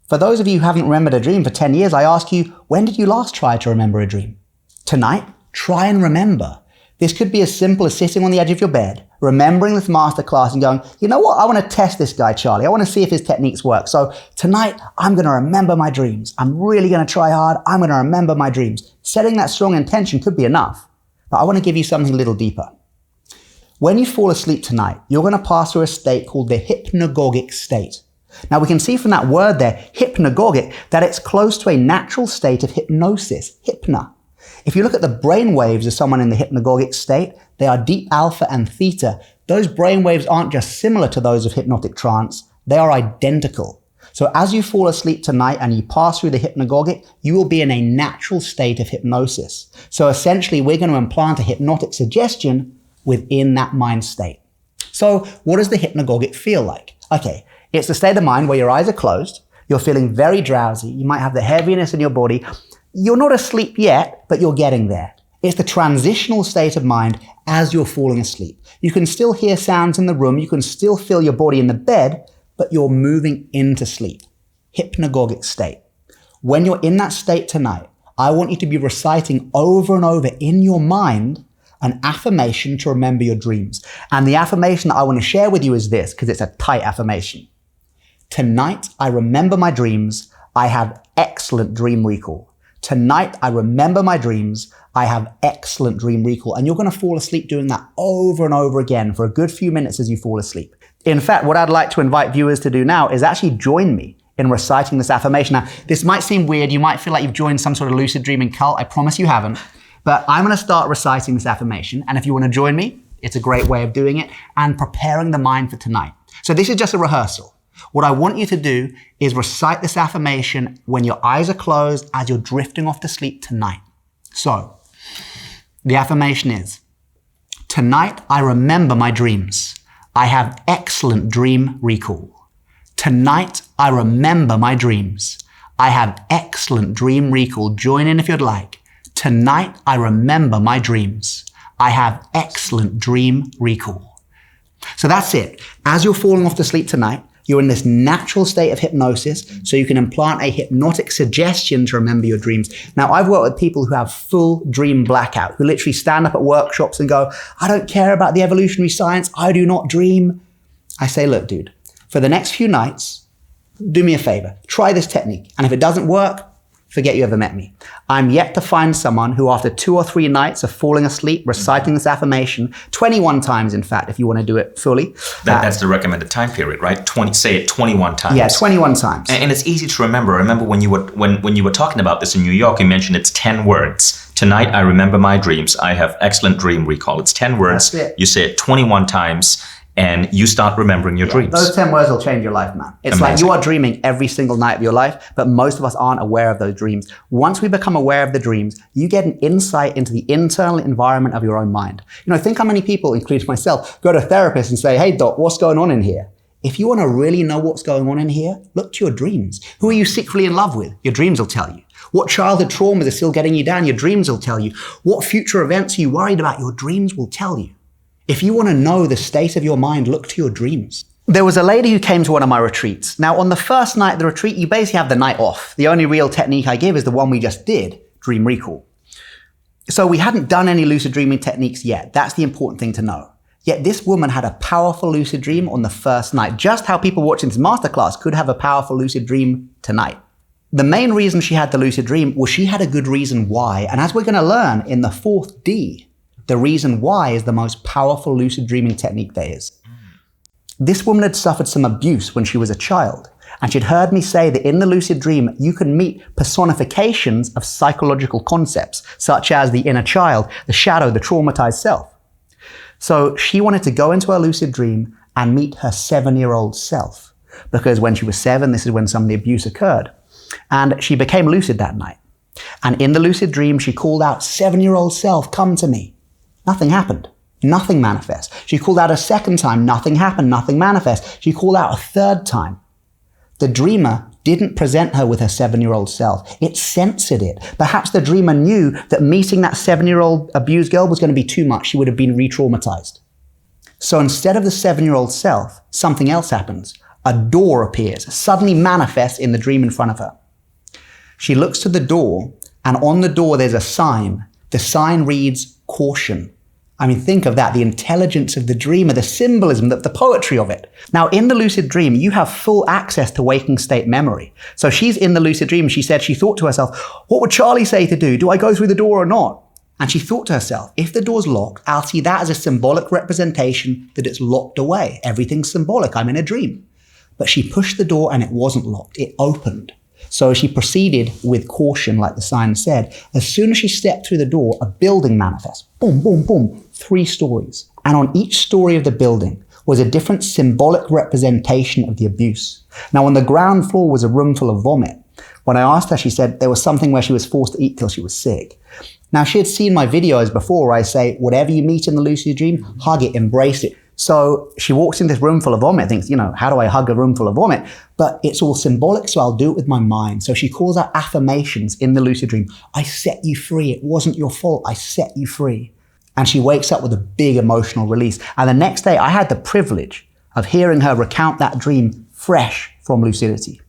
For those of you who haven't remembered a dream for 10 years, I ask you, when did you last try to remember a dream? Tonight, try and remember. This could be as simple as sitting on the edge of your bed, remembering this masterclass and going, you know what, I want to test this guy, Charlie. I want to see if his techniques work. So tonight, I'm going to remember my dreams. I'm really going to try hard. I'm going to remember my dreams. Setting that strong intention could be enough. But I want to give you something a little deeper. When you fall asleep tonight, you're going to pass through a state called the hypnagogic state. Now we can see from that word there, hypnagogic, that it's close to a natural state of hypnosis, hypna. If you look at the brain waves of someone in the hypnagogic state, they are deep alpha and theta. Those brain waves aren't just similar to those of hypnotic trance, they are identical. So as you fall asleep tonight and you pass through the hypnagogic, you will be in a natural state of hypnosis. So essentially, we're going to implant a hypnotic suggestion within that mind state. So what does the hypnagogic feel like? Okay, it's the state of mind where your eyes are closed, you're feeling very drowsy, you might have the heaviness in your body. You're not asleep yet, but you're getting there. It's the transitional state of mind as you're falling asleep. You can still hear sounds in the room, you can still feel your body in the bed, but you're moving into sleep. Hypnagogic state. When you're in that state tonight, I want you to be reciting over and over in your mind an affirmation to remember your dreams. And the affirmation that I want to share with you is this, because it's a tight affirmation. Tonight, I remember my dreams. I have excellent dream recall. Tonight, I remember my dreams. I have excellent dream recall. And you're going to fall asleep doing that over and over again for a good few minutes as you fall asleep. In fact, what I'd like to invite viewers to do now is actually join me in reciting this affirmation. Now, this might seem weird. You might feel like you've joined some sort of lucid dreaming cult. I promise you haven't. But I'm going to start reciting this affirmation. And if you want to join me, it's a great way of doing it and preparing the mind for tonight. So this is just a rehearsal. What I want you to do is recite this affirmation when your eyes are closed as you're drifting off to sleep tonight. So, the affirmation is, tonight I remember my dreams. I have excellent dream recall. Tonight I remember my dreams. I have excellent dream recall. Join in if you'd like. Tonight I remember my dreams. I have excellent dream recall. So that's it. As you're falling off to sleep tonight, you're in this natural state of hypnosis, so you can implant a hypnotic suggestion to remember your dreams. Now, I've worked with people who have full dream blackout, who literally stand up at workshops and go, I don't care about the evolutionary science, I do not dream. I say, look, dude, for the next few nights, do me a favor, try this technique. And if it doesn't work, forget you ever met me. I'm yet to find someone who after 2 or 3 nights of falling asleep, reciting this affirmation, 21 times in fact, if you want to do it fully. That's the recommended time period, right? Say it 21 times. Yeah, 21 times. And it's easy to remember. Remember when you were talking about this in New York, you mentioned it's 10 words. Tonight I remember my dreams. I have excellent dream recall. It's 10 words. That's it. You say it 21 times. And you start remembering your dreams. Those 10 words will change your life, man. It's like you are dreaming every single night of your life, but most of us aren't aware of those dreams. Once we become aware of the dreams, you get an insight into the internal environment of your own mind. You know, think how many people, including myself, go to a therapist and say, hey, doc, what's going on in here? If you want to really know what's going on in here, look to your dreams. Who are you secretly in love with? Your dreams will tell you. What childhood traumas are still getting you down? Your dreams will tell you. What future events are you worried about? Your dreams will tell you. If you want to know the state of your mind, look to your dreams. There was a lady who came to one of my retreats. Now, on the first night of the retreat, you basically have the night off. The only real technique I give is the one we just did, dream recall. So we hadn't done any lucid dreaming techniques yet. That's the important thing to know. Yet this woman had a powerful lucid dream on the first night. Just how people watching this masterclass could have a powerful lucid dream tonight. The main reason she had the lucid dream was she had a good reason why. And as we're going to learn in the 4th D, the reason why is the most powerful lucid dreaming technique there is. This woman had suffered some abuse when she was a child, and she'd heard me say that in the lucid dream, you can meet personifications of psychological concepts, such as the inner child, the shadow, the traumatized self. So she wanted to go into her lucid dream and meet her 7-year-old self, because when she was 7, this is when some of the abuse occurred. And she became lucid that night. And in the lucid dream, she called out, 7-year-old self, come to me. Nothing happened. Nothing manifest. She called out a second time. Nothing happened. Nothing manifest. She called out a third time. The dreamer didn't present her with her 7-year-old self. It censored it. Perhaps the dreamer knew that meeting that 7-year-old abused girl was going to be too much. She would have been re-traumatized. So instead of the 7-year-old self, something else happens. A door appears, suddenly manifests in the dream in front of her. She looks to the door, and on the door there's a sign. The sign reads, caution. I mean, think of that, the intelligence of the dreamer, the symbolism, the poetry of it. Now, in the lucid dream, you have full access to waking state memory. So she's in the lucid dream. She said, she thought to herself, what would Charlie say to do? Do I go through the door or not? And she thought to herself, if the door's locked, I'll see that as a symbolic representation that it's locked away. Everything's symbolic. I'm in a dream. But she pushed the door and it wasn't locked. It opened. So she proceeded with caution, like the sign said. As soon as she stepped through the door, a building manifests. Boom, boom, boom. 3 stories. And on each story of the building was a different symbolic representation of the abuse. Now, on the ground floor was a room full of vomit. When I asked her, she said there was something where she was forced to eat till she was sick. Now, she had seen my videos before where I say, whatever you meet in the lucid dream, hug it, embrace it. So she walks in this room full of vomit, thinks, how do I hug a room full of vomit? But it's all symbolic, so I'll do it with my mind. So she calls out affirmations in the lucid dream. I set you free. It wasn't your fault. I set you free. And she wakes up with a big emotional release. And the next day, I had the privilege of hearing her recount that dream fresh from lucidity.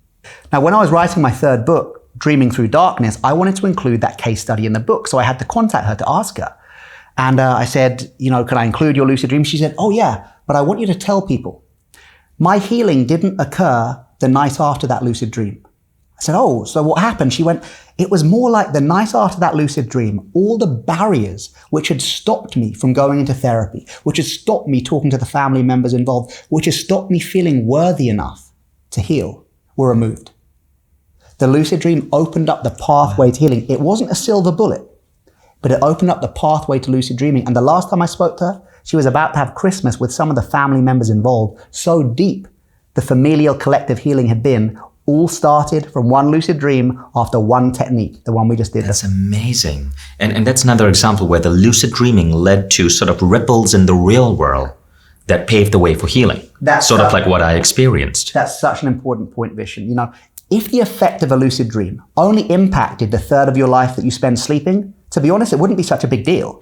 Now, when I was writing my 3rd book, Dreaming Through Darkness, I wanted to include that case study in the book. So I had to contact her to ask her. And I said, can I include your lucid dream? She said, oh yeah, but I want you to tell people. My healing didn't occur the night after that lucid dream. I said, oh, so what happened? She went, it was more like the night after that lucid dream, all the barriers which had stopped me from going into therapy, which had stopped me talking to the family members involved, which had stopped me feeling worthy enough to heal, were removed. The lucid dream opened up the pathway to healing. It wasn't a silver bullet, but it opened up the pathway to lucid dreaming. And the last time I spoke to her, she was about to have Christmas with some of the family members involved. So deep, the familial collective healing had been, all started from one lucid dream after one technique, the one we just did. That's amazing. And that's another example where the lucid dreaming led to sort of ripples in the real world that paved the way for healing. That's sort of like what I experienced. That's such an important point, Vishen. You know, if the effect of a lucid dream only impacted the third of your life that you spend sleeping, to be honest, it wouldn't be such a big deal.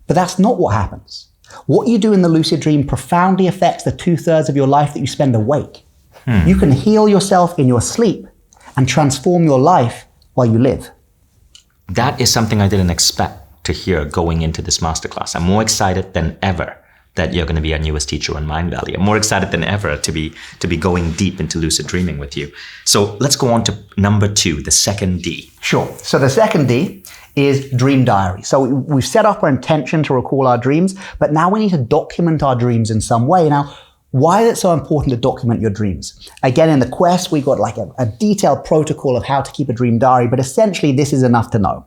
But that's not what happens. What you do in the lucid dream profoundly affects the 2/3 of your life that you spend awake. You can heal yourself in your sleep and transform your life while you live. That is something I didn't expect to hear going into this masterclass. I'm more excited than ever that you're going to be our newest teacher on Mindvalley. I'm more excited than ever to be going deep into lucid dreaming with you. So let's go on to number 2, the second D. Sure. So the second D is dream diary. So we've set up our intention to recall our dreams, but now we need to document our dreams in some way. Now, why is it so important to document your dreams? Again, in the quest, we got like a detailed protocol of how to keep a dream diary, but essentially this is enough to know.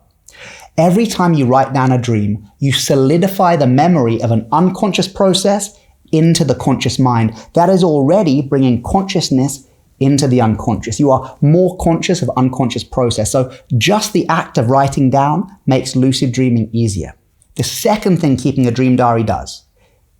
Every time you write down a dream, you solidify the memory of an unconscious process into the conscious mind. That is already bringing consciousness into the unconscious. You are more conscious of unconscious process. So just the act of writing down makes lucid dreaming easier. The second thing keeping a dream diary does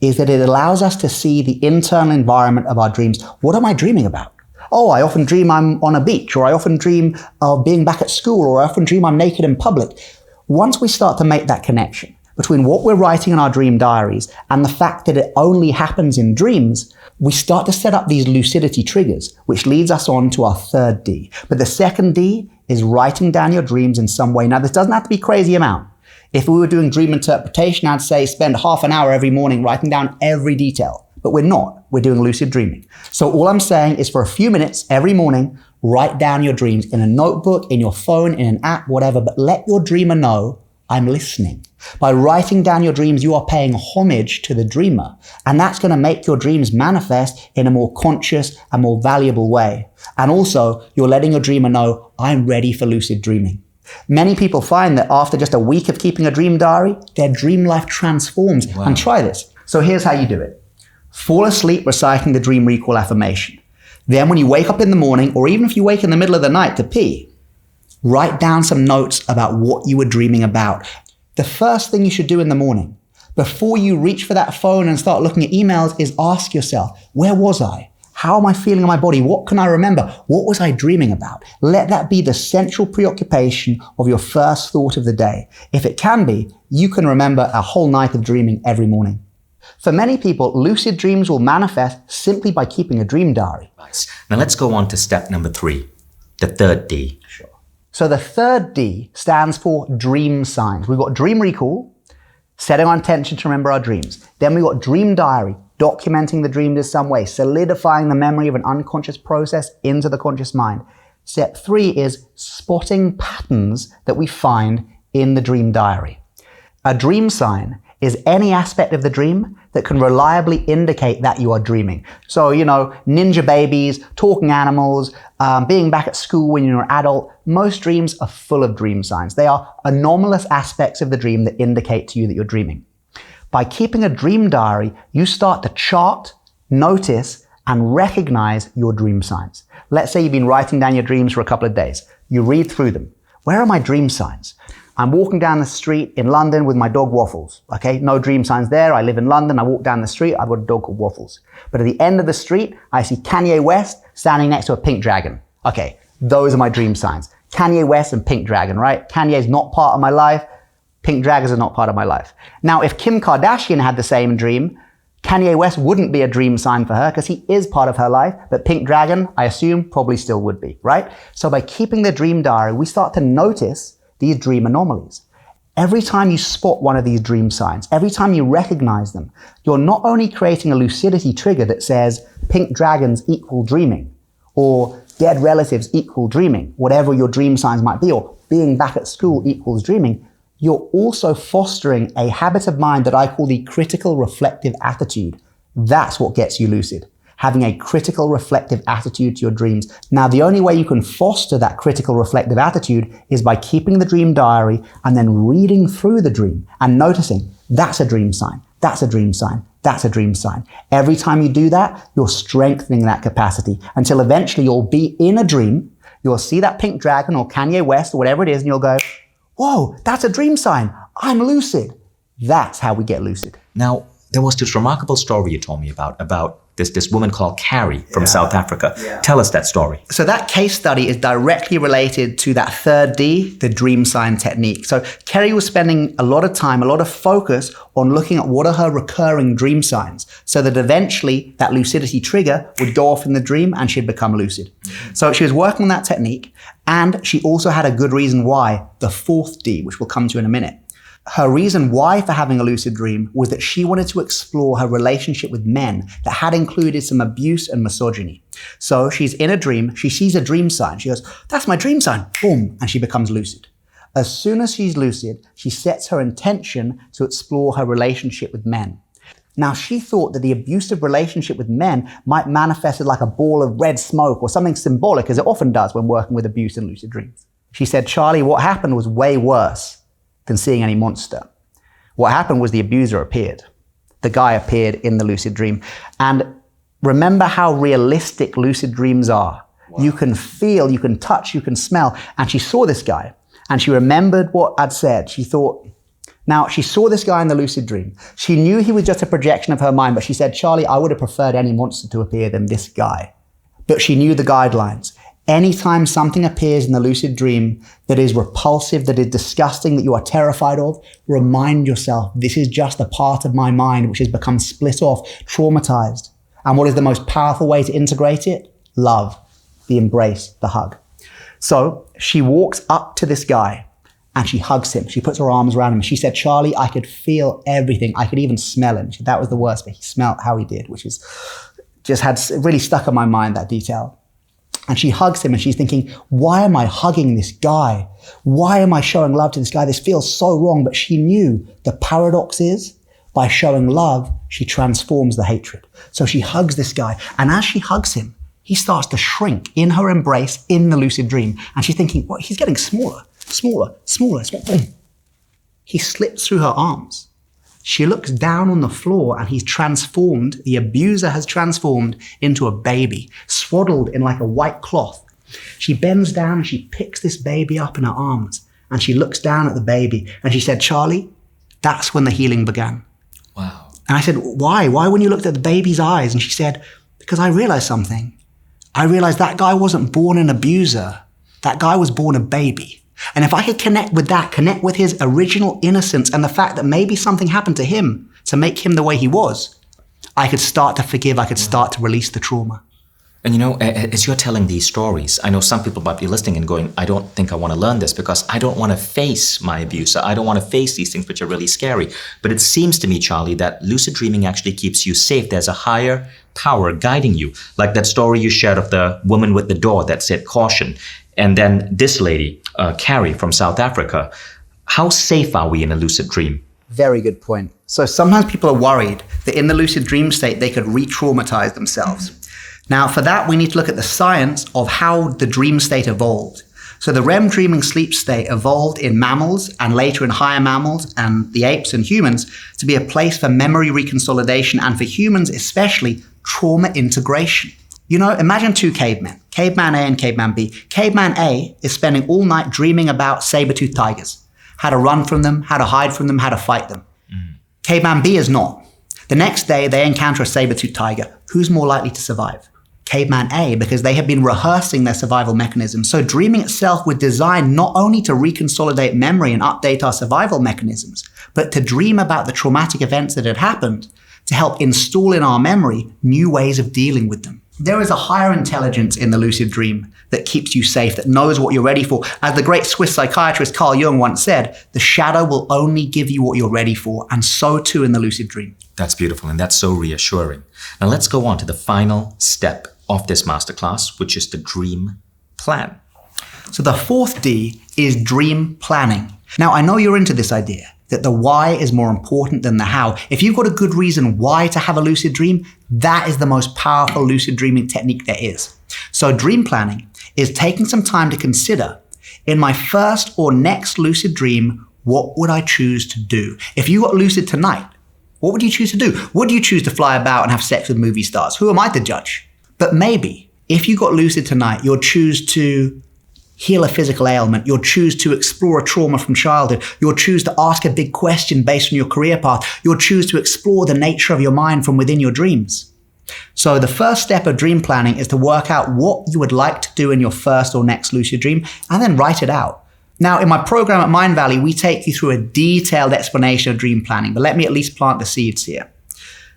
is that it allows us to see the internal environment of our dreams. What am I dreaming about? Oh, I often dream I'm on a beach, or I often dream of being back at school, or I often dream I'm naked in public. Once we start to make that connection between what we're writing in our dream diaries and the fact that it only happens in dreams, we start to set up these lucidity triggers, which leads us on to our third D. But the second D is writing down your dreams in some way. Now, this doesn't have to be a crazy amount. If we were doing dream interpretation, I'd say spend half an hour every morning writing down every detail. But we're not. We're doing lucid dreaming. So all I'm saying is for a few minutes every morning, write down your dreams in a notebook, in your phone, in an app, whatever, but let your dreamer know, I'm listening. By writing down your dreams, you are paying homage to the dreamer. And that's going to make your dreams manifest in a more conscious and more valuable way. And also, you're letting your dreamer know, I'm ready for lucid dreaming. Many people find that after just a week of keeping a dream diary, their dream life transforms. Wow. And try this. So here's how you do it. Fall asleep reciting the dream recall affirmation. Then when you wake up in the morning, or even if you wake in the middle of the night to pee, write down some notes about what you were dreaming about. The first thing you should do in the morning, before you reach for that phone and start looking at emails, is ask yourself, where was I? How am I feeling in my body? What can I remember? What was I dreaming about? Let that be the central preoccupation of your first thought of the day. If it can be, you can remember a whole night of dreaming every morning. For many people, lucid dreams will manifest simply by keeping a dream diary. Nice. Now let's go on to step number 3, the third D. Sure. So the third D stands for dream signs. We've got dream recall, setting our intention to remember our dreams. Then we've got dream diary, documenting the dreams in some way, solidifying the memory of an unconscious process into the conscious mind. Step 3 is spotting patterns that we find in the dream diary. A dream sign is any aspect of the dream that can reliably indicate that you are dreaming. So, ninja babies, talking animals, being back at school when you're an adult, most dreams are full of dream signs. They are anomalous aspects of the dream that indicate to you that you're dreaming. By keeping a dream diary, you start to chart, notice, and recognize your dream signs. Let's say you've been writing down your dreams for a couple of days. You read through them. Where are my dream signs? I'm walking down the street in London with my dog Waffles. Okay, no dream signs there. I live in London. I walk down the street. I've got a dog called Waffles. But at the end of the street, I see Kanye West standing next to a pink dragon. Okay, those are my dream signs. Kanye West and pink dragon, right? Kanye's not part of my life. Pink dragons are not part of my life. Now, if Kim Kardashian had the same dream, Kanye West wouldn't be a dream sign for her because he is part of her life, but pink dragon, I assume, probably still would be, right? So by keeping the dream diary, we start to notice these dream anomalies. Every time you spot one of these dream signs, every time you recognize them, you're not only creating a lucidity trigger that says pink dragons equal dreaming, or dead relatives equal dreaming, whatever your dream signs might be, or being back at school equals dreaming, you're also fostering a habit of mind that I call the critical reflective attitude. That's what gets you lucid. Having a critical reflective attitude to your dreams. Now, the only way you can foster that critical reflective attitude is by keeping the dream diary and then reading through the dream and noticing that's a dream sign, that's a dream sign, that's a dream sign. Every time you do that, you're strengthening that capacity until eventually you'll be in a dream, you'll see that pink dragon or Kanye West or whatever it is, and you'll go, whoa, that's a dream sign. I'm lucid. That's how we get lucid. Now, there was this remarkable story you told me about this woman called Carrie from South Africa. Yeah. Tell us that story. So that case study is directly related to that third D, the dream sign technique. So Carrie was spending a lot of time, a lot of focus on looking at what are her recurring dream signs so that eventually that lucidity trigger would go off in the dream and she'd become lucid. Mm-hmm. So she was working on that technique, and she also had a good reason why, the fourth D, which we'll come to in a minute. Her reason why for having a lucid dream was that she wanted to explore her relationship with men that had included some abuse and misogyny. So she's in a dream, she sees a dream sign, she goes, that's my dream sign, boom, and she becomes lucid. As soon as she's lucid, she sets her intention to explore her relationship with men. Now, she thought that the abusive relationship with men might manifest as like a ball of red smoke or something symbolic, as it often does when working with abuse in lucid dreams. She said, Charlie, what happened was way worse than seeing any monster. What happened was the abuser appeared. The guy appeared in the lucid dream. And remember how realistic lucid dreams are. Wow. You can feel, you can touch, you can smell. And she saw this guy and she remembered what I'd said. She thought, now she saw this guy in the lucid dream. She knew he was just a projection of her mind, but she said, Charlie, I would have preferred any monster to appear than this guy. But she knew the guidelines. Anytime something appears in the lucid dream that is repulsive, that is disgusting, that you are terrified of, remind yourself, this is just a part of my mind which has become split off, traumatized. And what is the most powerful way to integrate it? Love, the embrace, the hug. So she walks up to this guy and she hugs him. She puts her arms around him. She said, Charlie, I could feel everything. I could even smell him. That was the worst, but he smelled how he did, which is just had really stuck in my mind, that detail. And she hugs him and she's thinking, why am I hugging this guy? Why am I showing love to this guy? This feels so wrong. But she knew the paradox is by showing love, she transforms the hatred. So she hugs this guy. And as she hugs him, he starts to shrink in her embrace in the lucid dream. And she's thinking, well, he's getting smaller, smaller, smaller. Boom. He slips through her arms. She looks down on the floor and he's transformed, the abuser has transformed into a baby, swaddled in like a white cloth. She bends down and she picks this baby up in her arms and she looks down at the baby and she said, Charlie, that's when the healing began. Wow. And I said, why? Why when you looked at the baby's eyes? And she said, because I realized something. I realized that guy wasn't born an abuser. That guy was born a baby. And if I could connect with that, connect with his original innocence and the fact that maybe something happened to him to make him the way he was, I could start to forgive, I could start to release the trauma. And you know, as you're telling these stories, I know some people might be listening and going, I don't think I want to learn this because I don't want to face my abuser. I don't want to face these things which are really scary. But it seems to me, Charlie, that lucid dreaming actually keeps you safe. There's a higher power guiding you. Like that story you shared of the woman with the door that said caution. And then this lady, Carrie from South Africa. How safe are we in a lucid dream? Very good point. So sometimes people are worried that in the lucid dream state, they could re-traumatize themselves. Now, for that, we need to look at the science of how the dream state evolved. So the REM dreaming sleep state evolved in mammals and later in higher mammals and the apes and humans to be a place for memory reconsolidation and for humans especially trauma integration. You know, imagine two cavemen, caveman A and caveman B. Caveman A is spending all night dreaming about saber-toothed tigers, how to run from them, how to hide from them, how to fight them. Caveman B is not. The next day, they encounter a saber-toothed tiger. Who's more likely to survive? Caveman A, because they have been rehearsing their survival mechanisms. So dreaming itself was designed not only to reconsolidate memory and update our survival mechanisms, but to dream about the traumatic events that had happened to help install in our memory new ways of dealing with them. There is a higher intelligence in the lucid dream that keeps you safe, that knows what you're ready for. As the great Swiss psychiatrist Carl Jung once said, the shadow will only give you what you're ready for, and so too in the lucid dream. That's beautiful, and that's so reassuring. Now let's go on to the final step of this masterclass, which is the dream plan. So the fourth D is dream planning. Now, I know you're into this idea that the why is more important than the how. If you've got a good reason why to have a lucid dream, that is the most powerful lucid dreaming technique there is. So dream planning is taking some time to consider, in my first or next lucid dream, what would I choose to do? If you got lucid tonight, what would you choose to do? Would you choose to fly about and have sex with movie stars? Who am I to judge? But maybe if you got lucid tonight, you'll choose to heal a physical ailment. You'll choose to explore a trauma from childhood. You'll choose to ask a big question based on your career path. You'll choose to explore the nature of your mind from within your dreams. So the first step of dream planning is to work out what you would like to do in your first or next lucid dream and then write it out. Now, in my program at Mindvalley, we take you through a detailed explanation of dream planning, but let me at least plant the seeds here.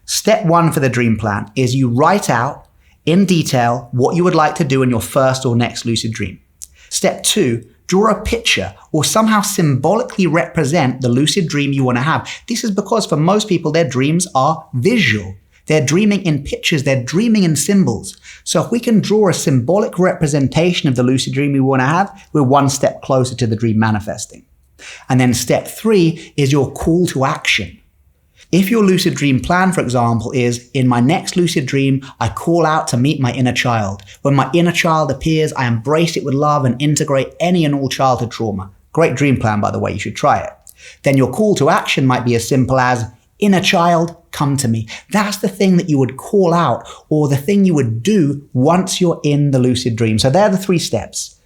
Step one for the dream plan is you write out in detail what you would like to do in your first or next lucid dream. Step two, draw a picture or somehow symbolically represent the lucid dream you want to have. This is because for most people, their dreams are visual. They're dreaming in pictures, they're dreaming in symbols. So if we can draw a symbolic representation of the lucid dream we want to have, we're one step closer to the dream manifesting. And then step three is your call to action. If your lucid dream plan, for example, is, in my next lucid dream, I call out to meet my inner child. When my inner child appears, I embrace it with love and integrate any and all childhood trauma. Great dream plan, by the way, you should try it. Then your call to action might be as simple as, inner child, come to me. That's the thing that you would call out or the thing you would do once you're in the lucid dream. So they're the three steps.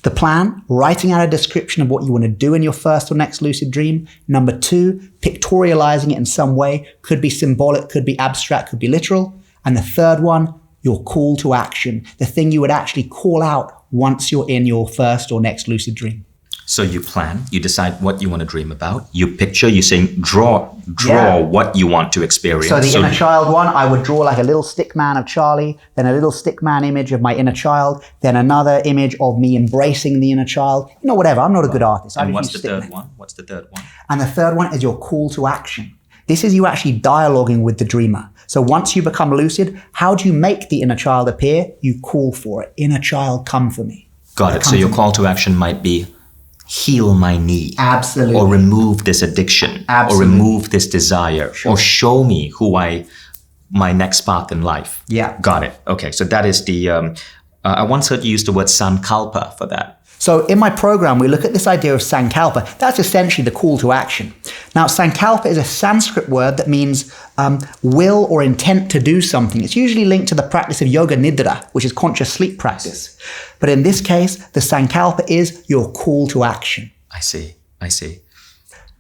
The plan, writing out a description of what you want to do in your first or next lucid dream. Number two, pictorializing it in some way. Could be symbolic, could be abstract, could be literal. And the third one, your call to action, the thing you would actually call out once you're in your first or next lucid dream. So you plan, you decide what you want to dream about, you picture, you're saying draw what you want to experience. So the inner child one, I would draw like a little stick man of Charlie, then a little stick man image of my inner child, then another image of me embracing the inner child. You know, whatever, I'm not a good artist. And what's the third one? What's the third one? And the third one is your call to action. This is you actually dialoguing with the dreamer. So once you become lucid, how do you make the inner child appear? You call for it. Inner child, come for me. Got it. So your call to action might be, heal my need. Absolutely. Or remove this addiction. Absolutely. Or remove this desire. Sure. Or show me my next path in life. Yeah. Got it. Okay. So that is the, I once heard you use the word sankalpa for that. So in my program, we look at this idea of sankalpa. That's essentially the call to action. Now, sankalpa is a Sanskrit word that means will or intent to do something. It's usually linked to the practice of yoga nidra, which is conscious sleep practice. But in this case, the sankalpa is your call to action. I see.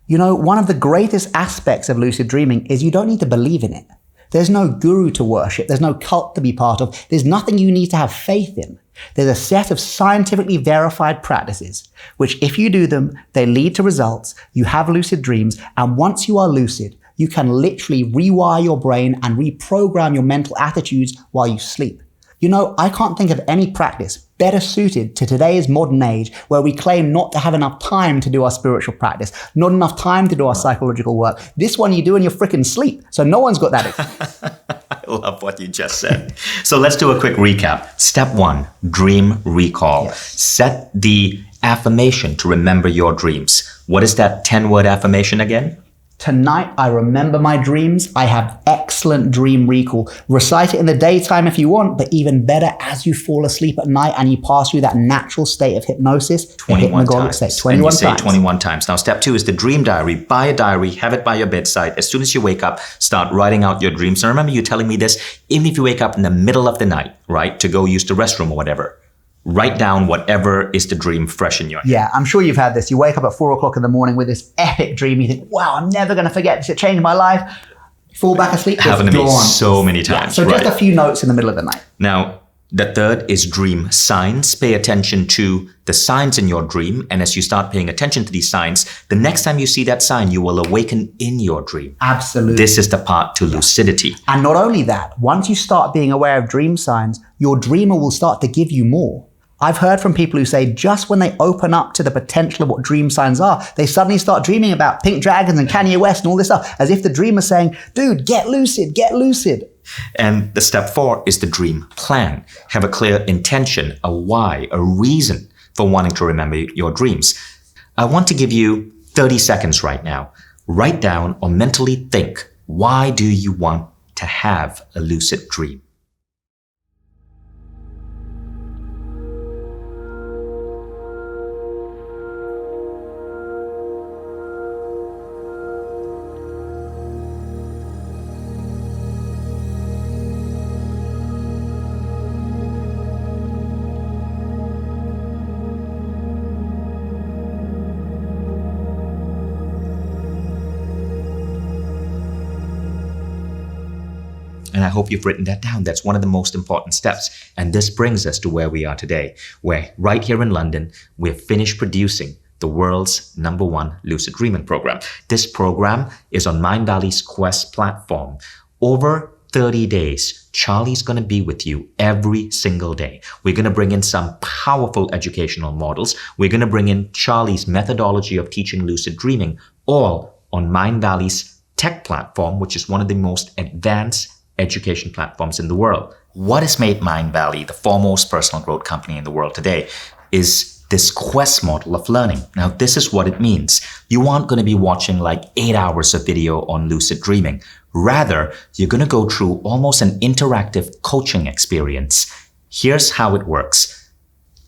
You know, one of the greatest aspects of lucid dreaming is you don't need to believe in it. There's no guru to worship. There's no cult to be part of. There's nothing you need to have faith in. There's a set of scientifically verified practices, which if you do them, they lead to results. You have lucid dreams. And once you are lucid, you can literally rewire your brain and reprogram your mental attitudes while you sleep. You know, I can't think of any practice better suited to today's modern age where we claim not to have enough time to do our spiritual practice, not enough time to do our psychological work. This one you do in your freaking sleep. So no one's got that. I love what you just said. So let's do a quick recap. Step one, dream recall. Yes. Set the affirmation to remember your dreams. What is that 10-word affirmation again? Tonight, I remember my dreams. I have excellent dream recall. Recite it in the daytime if you want, but even better as you fall asleep at night and you pass through that natural state of hypnosis. 21 times. State, 21 and you say times. 21 times. Now, step two is the dream diary. Buy a diary, have it by your bedside. As soon as you wake up, start writing out your dreams. And remember you telling me this, even if you wake up in the middle of the night, right, to go use the restroom or whatever, write down whatever is the dream fresh in your head. Yeah, I'm sure you've had this. You wake up at 4 o'clock in the morning with this epic dream. You think, wow, I'm never going to forget this. It changed my life. Fall back asleep. Happened to me so many times. Yeah, so just a few notes in the middle of the night. Now, the third is dream signs. Pay attention to the signs in your dream. And as you start paying attention to these signs, the next time you see that sign, you will awaken in your dream. Absolutely. This is the part to lucidity. And not only that, once you start being aware of dream signs, your dreamer will start to give you more. I've heard from people who say just when they open up to the potential of what dream signs are, they suddenly start dreaming about pink dragons and Kanye West and all this stuff, as if the dreamer's saying, dude, get lucid, get lucid. And the step 4 is the dream plan. Have a clear intention, a why, a reason for wanting to remember your dreams. I want to give you 30 seconds right now. Write down or mentally think, why do you want to have a lucid dream? And I hope you've written that down. That's one of the most important steps. And this brings us to where we are today, where right here in London, we've finished producing the world's #1 lucid dreaming program. This program is on Mindvalley's Quest platform. Over 30 days, Charlie's going to be with you every single day. We're going to bring in some powerful educational models. We're going to bring in Charlie's methodology of teaching lucid dreaming, all on Mindvalley's tech platform, which is one of the most advanced education platforms in the world. What has made Mindvalley the foremost personal growth company in the world today is this Quest model of learning. Now, this is what it means. You aren't going to be watching like 8 hours of video on lucid dreaming. Rather, you're going to go through almost an interactive coaching experience. Here's how it works.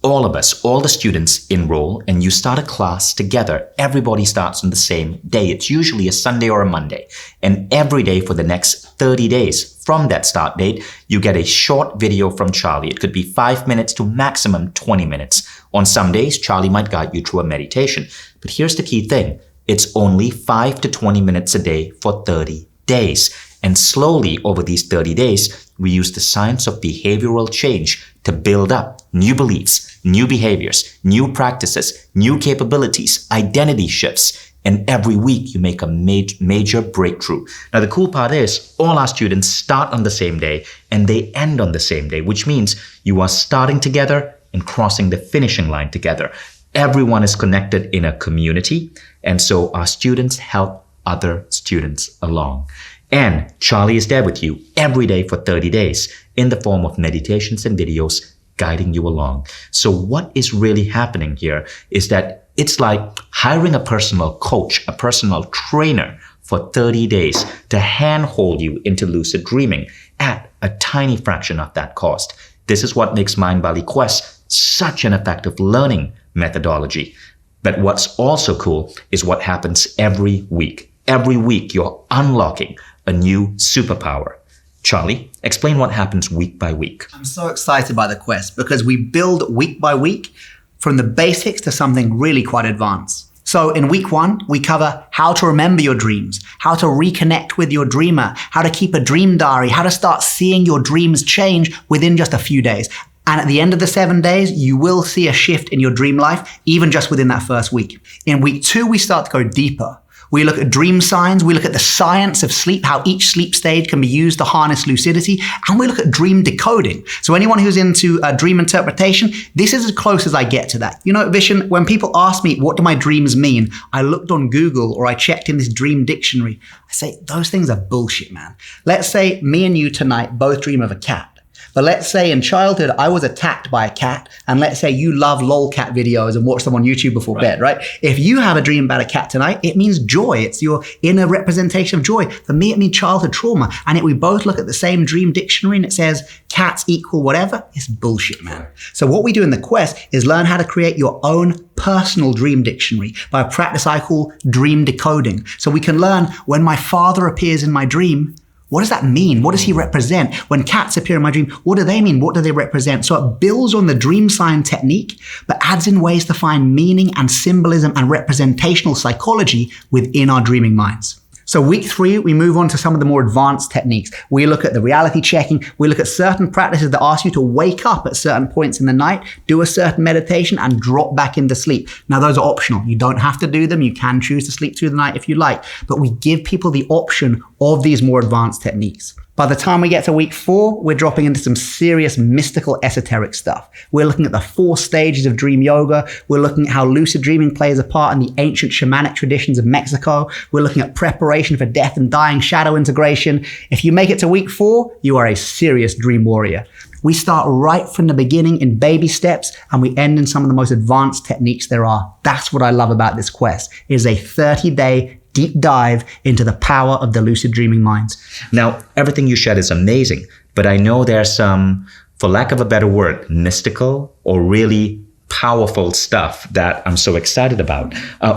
All of us, all the students enroll and you start a class together. Everybody starts on the same day. It's usually a Sunday or a Monday. And every day for the next 30 days from that start date, you get a short video from Charlie. It could be 5 minutes to maximum 20 minutes. On some days, Charlie might guide you through a meditation. But here's the key thing. It's only 5 to 20 minutes a day for 30 days. And slowly over these 30 days, we use the science of behavioral change to build up new beliefs, new behaviors, new practices, new capabilities, identity shifts. And every week you make a major breakthrough. Now, the cool part is all our students start on the same day and they end on the same day, which means you are starting together and crossing the finishing line together. Everyone is connected in a community. And so our students help other students along. And Charlie is there with you every day for 30 days in the form of meditations and videos guiding you along. So what is really happening here is that it's like hiring a personal coach, a personal trainer for 30 days to handhold you into lucid dreaming at a tiny fraction of that cost. This is what makes Mindvalley Quest such an effective learning methodology. But what's also cool is what happens every week. Every week you're unlocking a new superpower. Charlie, explain what happens week by week. I'm so excited by the Quest because we build week by week from the basics to something really quite advanced. So in week 1, we cover how to remember your dreams, how to reconnect with your dreamer, how to keep a dream diary, how to start seeing your dreams change within just a few days. And at the end of the 7 days, you will see a shift in your dream life, even just within that first week. In week 2, we start to go deeper. We look at dream signs, we look at the science of sleep, how each sleep stage can be used to harness lucidity, and we look at dream decoding. So anyone who's into dream interpretation, this is as close as I get to that. You know, Vishen, when people ask me, what do my dreams mean? I looked on Google or I checked in this dream dictionary. I say, those things are bullshit, man. Let's say me and you tonight both dream of a cat. But let's say in childhood, I was attacked by a cat, and let's say you love lolcat videos and watch them on YouTube before bed, right? If you have a dream about a cat tonight, it means joy. It's your inner representation of joy. For me, it means childhood trauma. And if we both look at the same dream dictionary and it says cats equal whatever, it's bullshit, man. So what we do in the Quest is learn how to create your own personal dream dictionary by a practice I call dream decoding. So we can learn when my father appears in my dream, what does that mean? What does he represent? When cats appear in my dream, what do they mean? What do they represent? So it builds on the dream sign technique, but adds in ways to find meaning and symbolism and representational psychology within our dreaming minds. So week 3, we move on to some of the more advanced techniques. We look at the reality checking. We look at certain practices that ask you to wake up at certain points in the night, do a certain meditation, and drop back into sleep. Now, those are optional. You don't have to do them. You can choose to sleep through the night if you like. But we give people the option of these more advanced techniques. By the time we get to week 4, we're dropping into some serious mystical esoteric stuff. We're looking at the 4 stages of dream yoga. We're looking at how lucid dreaming plays a part in the ancient shamanic traditions of Mexico. We're looking at preparation for death and dying, shadow integration. If you make it to week 4, you are a serious dream warrior. We start right from the beginning in baby steps, and we end in some of the most advanced techniques there are. That's what I love about this quest. It is a 30-day deep dive into the power of the lucid dreaming minds. Now, everything you shared is amazing, but I know there's some, for lack of a better word, mystical or really powerful stuff that I'm so excited about.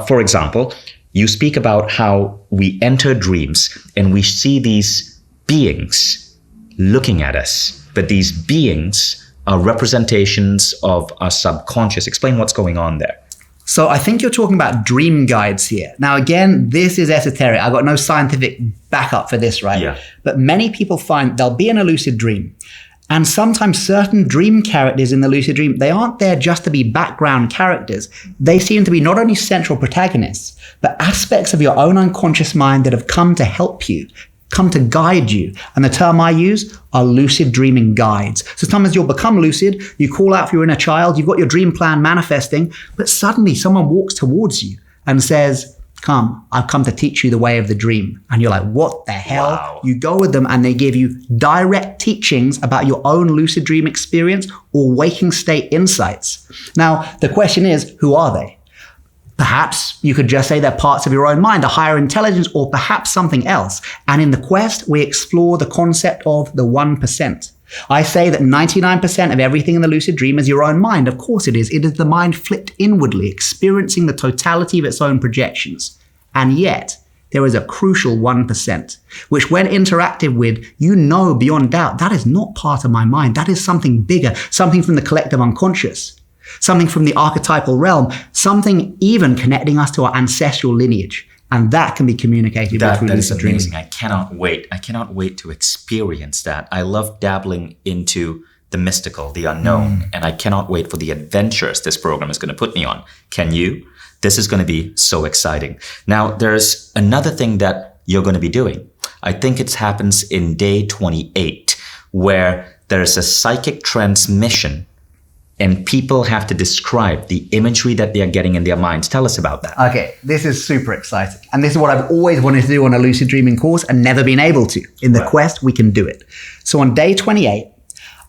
For example, you speak about how we enter dreams and we see these beings looking at us, but these beings are representations of our subconscious. Explain what's going on there. So I think you're talking about dream guides here. Now, again, this is esoteric. I've got no scientific backup for this, right? Yeah. But many people find they'll be in a lucid dream. And sometimes certain dream characters in the lucid dream, they aren't there just to be background characters. They seem to be not only central protagonists, but aspects of your own unconscious mind that have come to help you, come to guide you. And the term I use are lucid dreaming guides. So sometimes you'll become lucid, you call out for your inner child, you've got your dream plan manifesting, but suddenly someone walks towards you and says, come, I've come to teach you the way of the dream. And you're like, what the hell? Wow. You go with them and they give you direct teachings about your own lucid dream experience or waking state insights. Now, the question is, who are they? Perhaps you could just say they're parts of your own mind, a higher intelligence, or perhaps something else. And in the quest, we explore the concept of the 1%. I say that 99% of everything in the lucid dream is your own mind. Of course it is. It is the mind flipped inwardly, experiencing the totality of its own projections. And yet, there is a crucial 1%, which when interacted with, you know beyond doubt, that is not part of my mind. That is something bigger, something from the collective unconscious. Something from the archetypal realm, something even connecting us to our ancestral lineage. And that can be communicated through That is lucid dreaming. amazing. I cannot wait. I cannot wait to experience that. I love dabbling into the mystical, the unknown, and I cannot wait for the adventures this program is going to put me on. Can you? This is going to be so exciting. Now, there's another thing that you're going to be doing. I think it happens in day 28, where there's a psychic transmission and people have to describe the imagery that they are getting in their minds. Tell us about that. Okay, this is super exciting. And this is what I've always wanted to do on a lucid dreaming course and never been able to. In the quest, we can do it. So on day 28,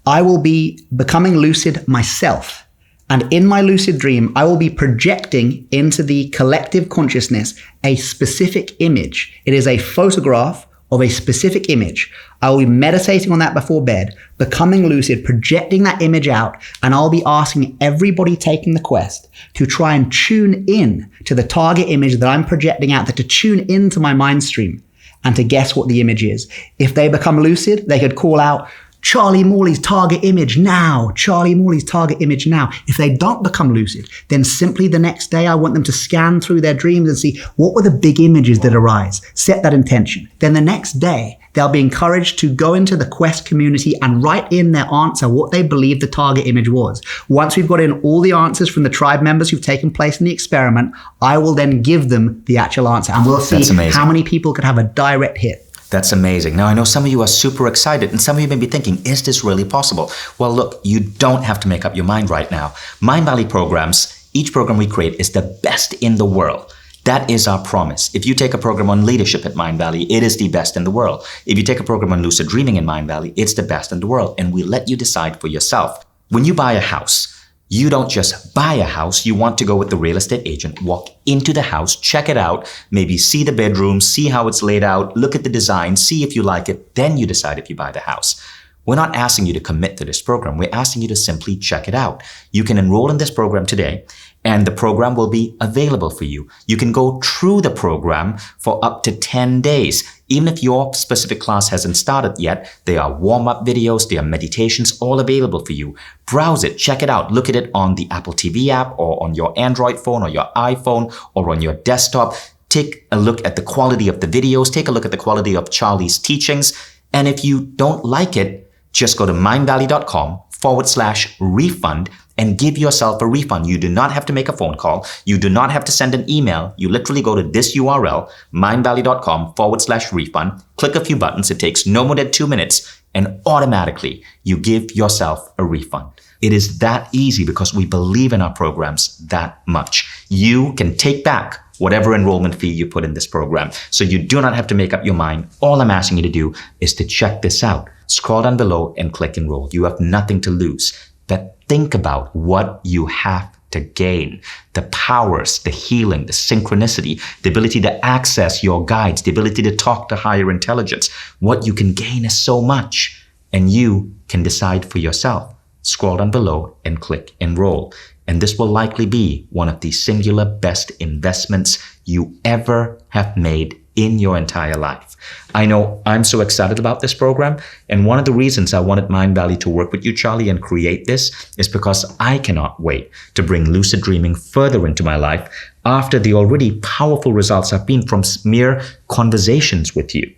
I will be becoming lucid myself. And in my lucid dream, I will be projecting into the collective consciousness a specific image. It is a photograph of a specific image. I will be meditating on that before bed, becoming lucid, projecting that image out, and I'll be asking everybody taking the quest to try and tune in to the target image that I'm projecting out, to tune into my mind stream and to guess what the image is. If they become lucid, they could call out, Charlie Morley's target image now, Charlie Morley's target image now. If they don't become lucid, then simply the next day I want them to scan through their dreams and see what were the big images that arise. Set that intention. Then the next day, they'll be encouraged to go into the quest community and write in their answer, what they believe the target image was. Once we've got in all the answers from the tribe members who've taken place in the experiment, I will then give them the actual answer. And we'll see how many people could have a direct hit. That's amazing. Now, I know some of you are super excited and some of you may be thinking, is this really possible? Well, look, you don't have to make up your mind right now. Mindvalley programs, each program we create is the best in the world. That is our promise. If you take a program on leadership at Mindvalley, it is the best in the world. If you take a program on lucid dreaming in Mindvalley, it's the best in the world. And we let you decide for yourself. When you buy a house, you don't just buy a house, you want to go with the real estate agent, walk into the house, check it out, maybe see the bedroom, see how it's laid out, look at the design, see if you like it, then you decide if you buy the house. We're not asking you to commit to this program. We're asking you to simply check it out. You can enroll in this program today, and the program will be available for you. You can go through the program for up to 10 days. Even if your specific class hasn't started yet, there are warm-up videos, there are meditations, all available for you. Browse it, check it out, look at it on the Apple TV app or on your Android phone or your iPhone or on your desktop. Take a look at the quality of the videos, take a look at the quality of Charlie's teachings. And if you don't like it, just go to mindvalley.com/refund and give yourself a refund. You do not have to make a phone call. You do not have to send an email. You literally go to this URL, mindvalley.com/refund, click a few buttons. It takes no more than 2 minutes, and automatically you give yourself a refund. It is that easy because we believe in our programs that much. You can take back whatever enrollment fee you put in this program. So you do not have to make up your mind. All I'm asking you to do is to check this out. Scroll down below and click enroll. You have nothing to lose. But think about what you have to gain. The powers, the healing, the synchronicity, the ability to access your guides, the ability to talk to higher intelligence. What you can gain is so much. And you can decide for yourself. Scroll down below and click enroll. And this will likely be one of the singular best investments you ever have made in your entire life. I know I'm so excited about this program. And one of the reasons I wanted Mindvalley to work with you, Charlie, and create this is because I cannot wait to bring lucid dreaming further into my life after the already powerful results have been from mere conversations with you.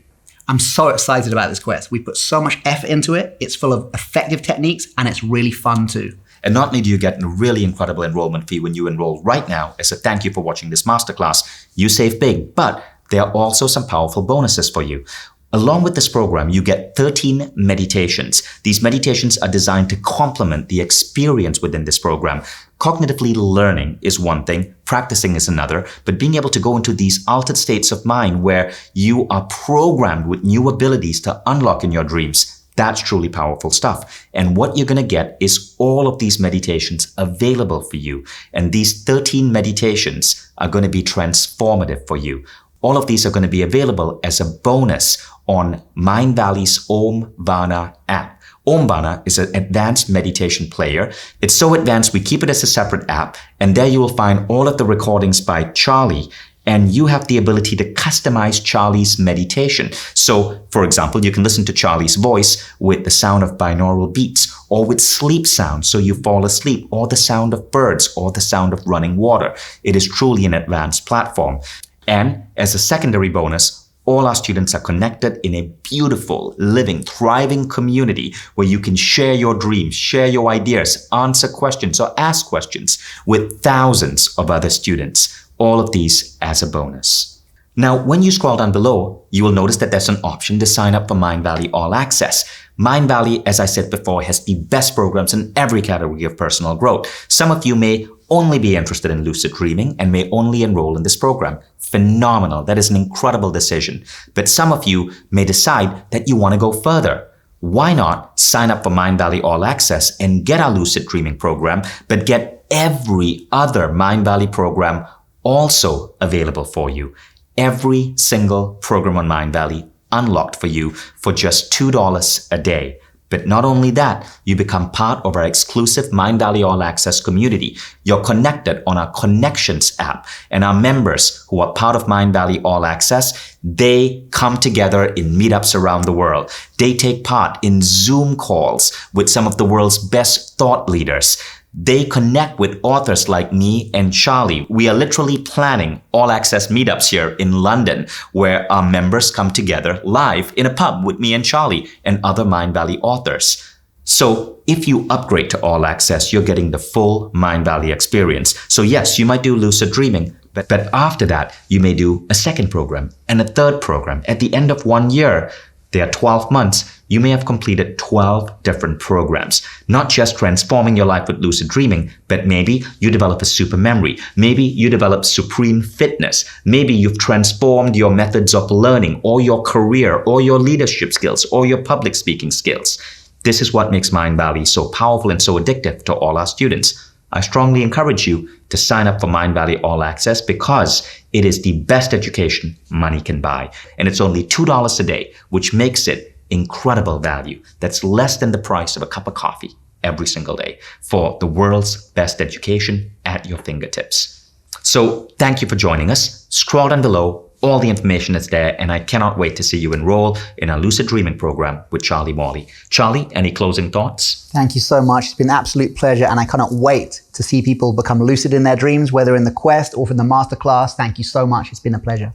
I'm so excited about this quest. We put so much effort into it. It's full of effective techniques and it's really fun too. And not only do you get a really incredible enrollment fee when you enroll right now as a thank you for watching this masterclass, you save big, but there are also some powerful bonuses for you. Along with this program, you get 13 meditations. These meditations are designed to complement the experience within this program. Cognitively learning is one thing, practicing is another, but being able to go into these altered states of mind where you are programmed with new abilities to unlock in your dreams, that's truly powerful stuff. And what you're going to get is all of these meditations available for you. And these 13 meditations are going to be transformative for you. All of these are going to be available as a bonus on Mindvalley's Om Vana app. Om Vana is an advanced meditation player. It's so advanced, we keep it as a separate app. And there you will find all of the recordings by Charlie. And you have the ability to customize Charlie's meditation. So, for example, you can listen to Charlie's voice with the sound of binaural beats, or with sleep sounds so you fall asleep, or the sound of birds, or the sound of running water. It is truly an advanced platform. And as a secondary bonus, all our students are connected in a beautiful, living, thriving community where you can share your dreams, share your ideas, answer questions, or ask questions with thousands of other students. All of these as a bonus. Now, when you scroll down below, you will notice that there's an option to sign up for Mindvalley All Access. Mindvalley, as I said before, has the best programs in every category of personal growth. Some of you may only be interested in lucid dreaming and may only enroll in this program. Phenomenal. That is an incredible decision. But some of you may decide that you want to go further. Why not sign up for Mindvalley All Access and get our lucid dreaming program, but get every other Mindvalley program also available for you. Every single program on Mindvalley unlocked for you for just $2 a day. But not only that, you become part of our exclusive Mindvalley All Access community. You're connected on our Connections app, and our members who are part of Mindvalley All Access, they come together in meetups around the world. They take part in Zoom calls with some of the world's best thought leaders. They connect with authors like me and Charlie. We are literally planning all access meetups here in London where our members come together live in a pub with me and Charlie and other Mindvalley authors. So if you upgrade to all access, you're getting the full Mindvalley experience. So yes, you might do lucid dreaming, but after that, you may do a second program and a third program. At the end of 1 year, there are 12 months, you may have completed 12 different programs, not just transforming your life with lucid dreaming, but maybe you develop a super memory. Maybe you develop supreme fitness. Maybe you've transformed your methods of learning or your career or your leadership skills or your public speaking skills. This is what makes Mindvalley so powerful and so addictive to all our students. I strongly encourage you to sign up for Mindvalley All Access because it is the best education money can buy. And it's only $2 a day, which makes it incredible value. That's less than the price of a cup of coffee every single day for the world's best education at your fingertips. So thank you for joining us. Scroll down below. All the information is there, and I cannot wait to see you enroll in our Lucid Dreaming program with Charlie Morley. Charlie, any closing thoughts? Thank you so much. It's been an absolute pleasure, and I cannot wait to see people become lucid in their dreams, whether in the quest or from the masterclass. Thank you so much. It's been a pleasure.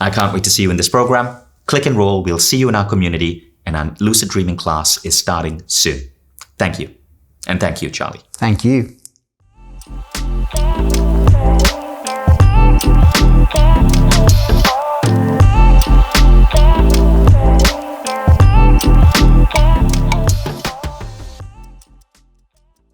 I can't wait to see you in this program. Click enroll. We'll see you in our community, and our Lucid Dreaming class is starting soon. Thank you. And thank you, Charlie. Thank you. you.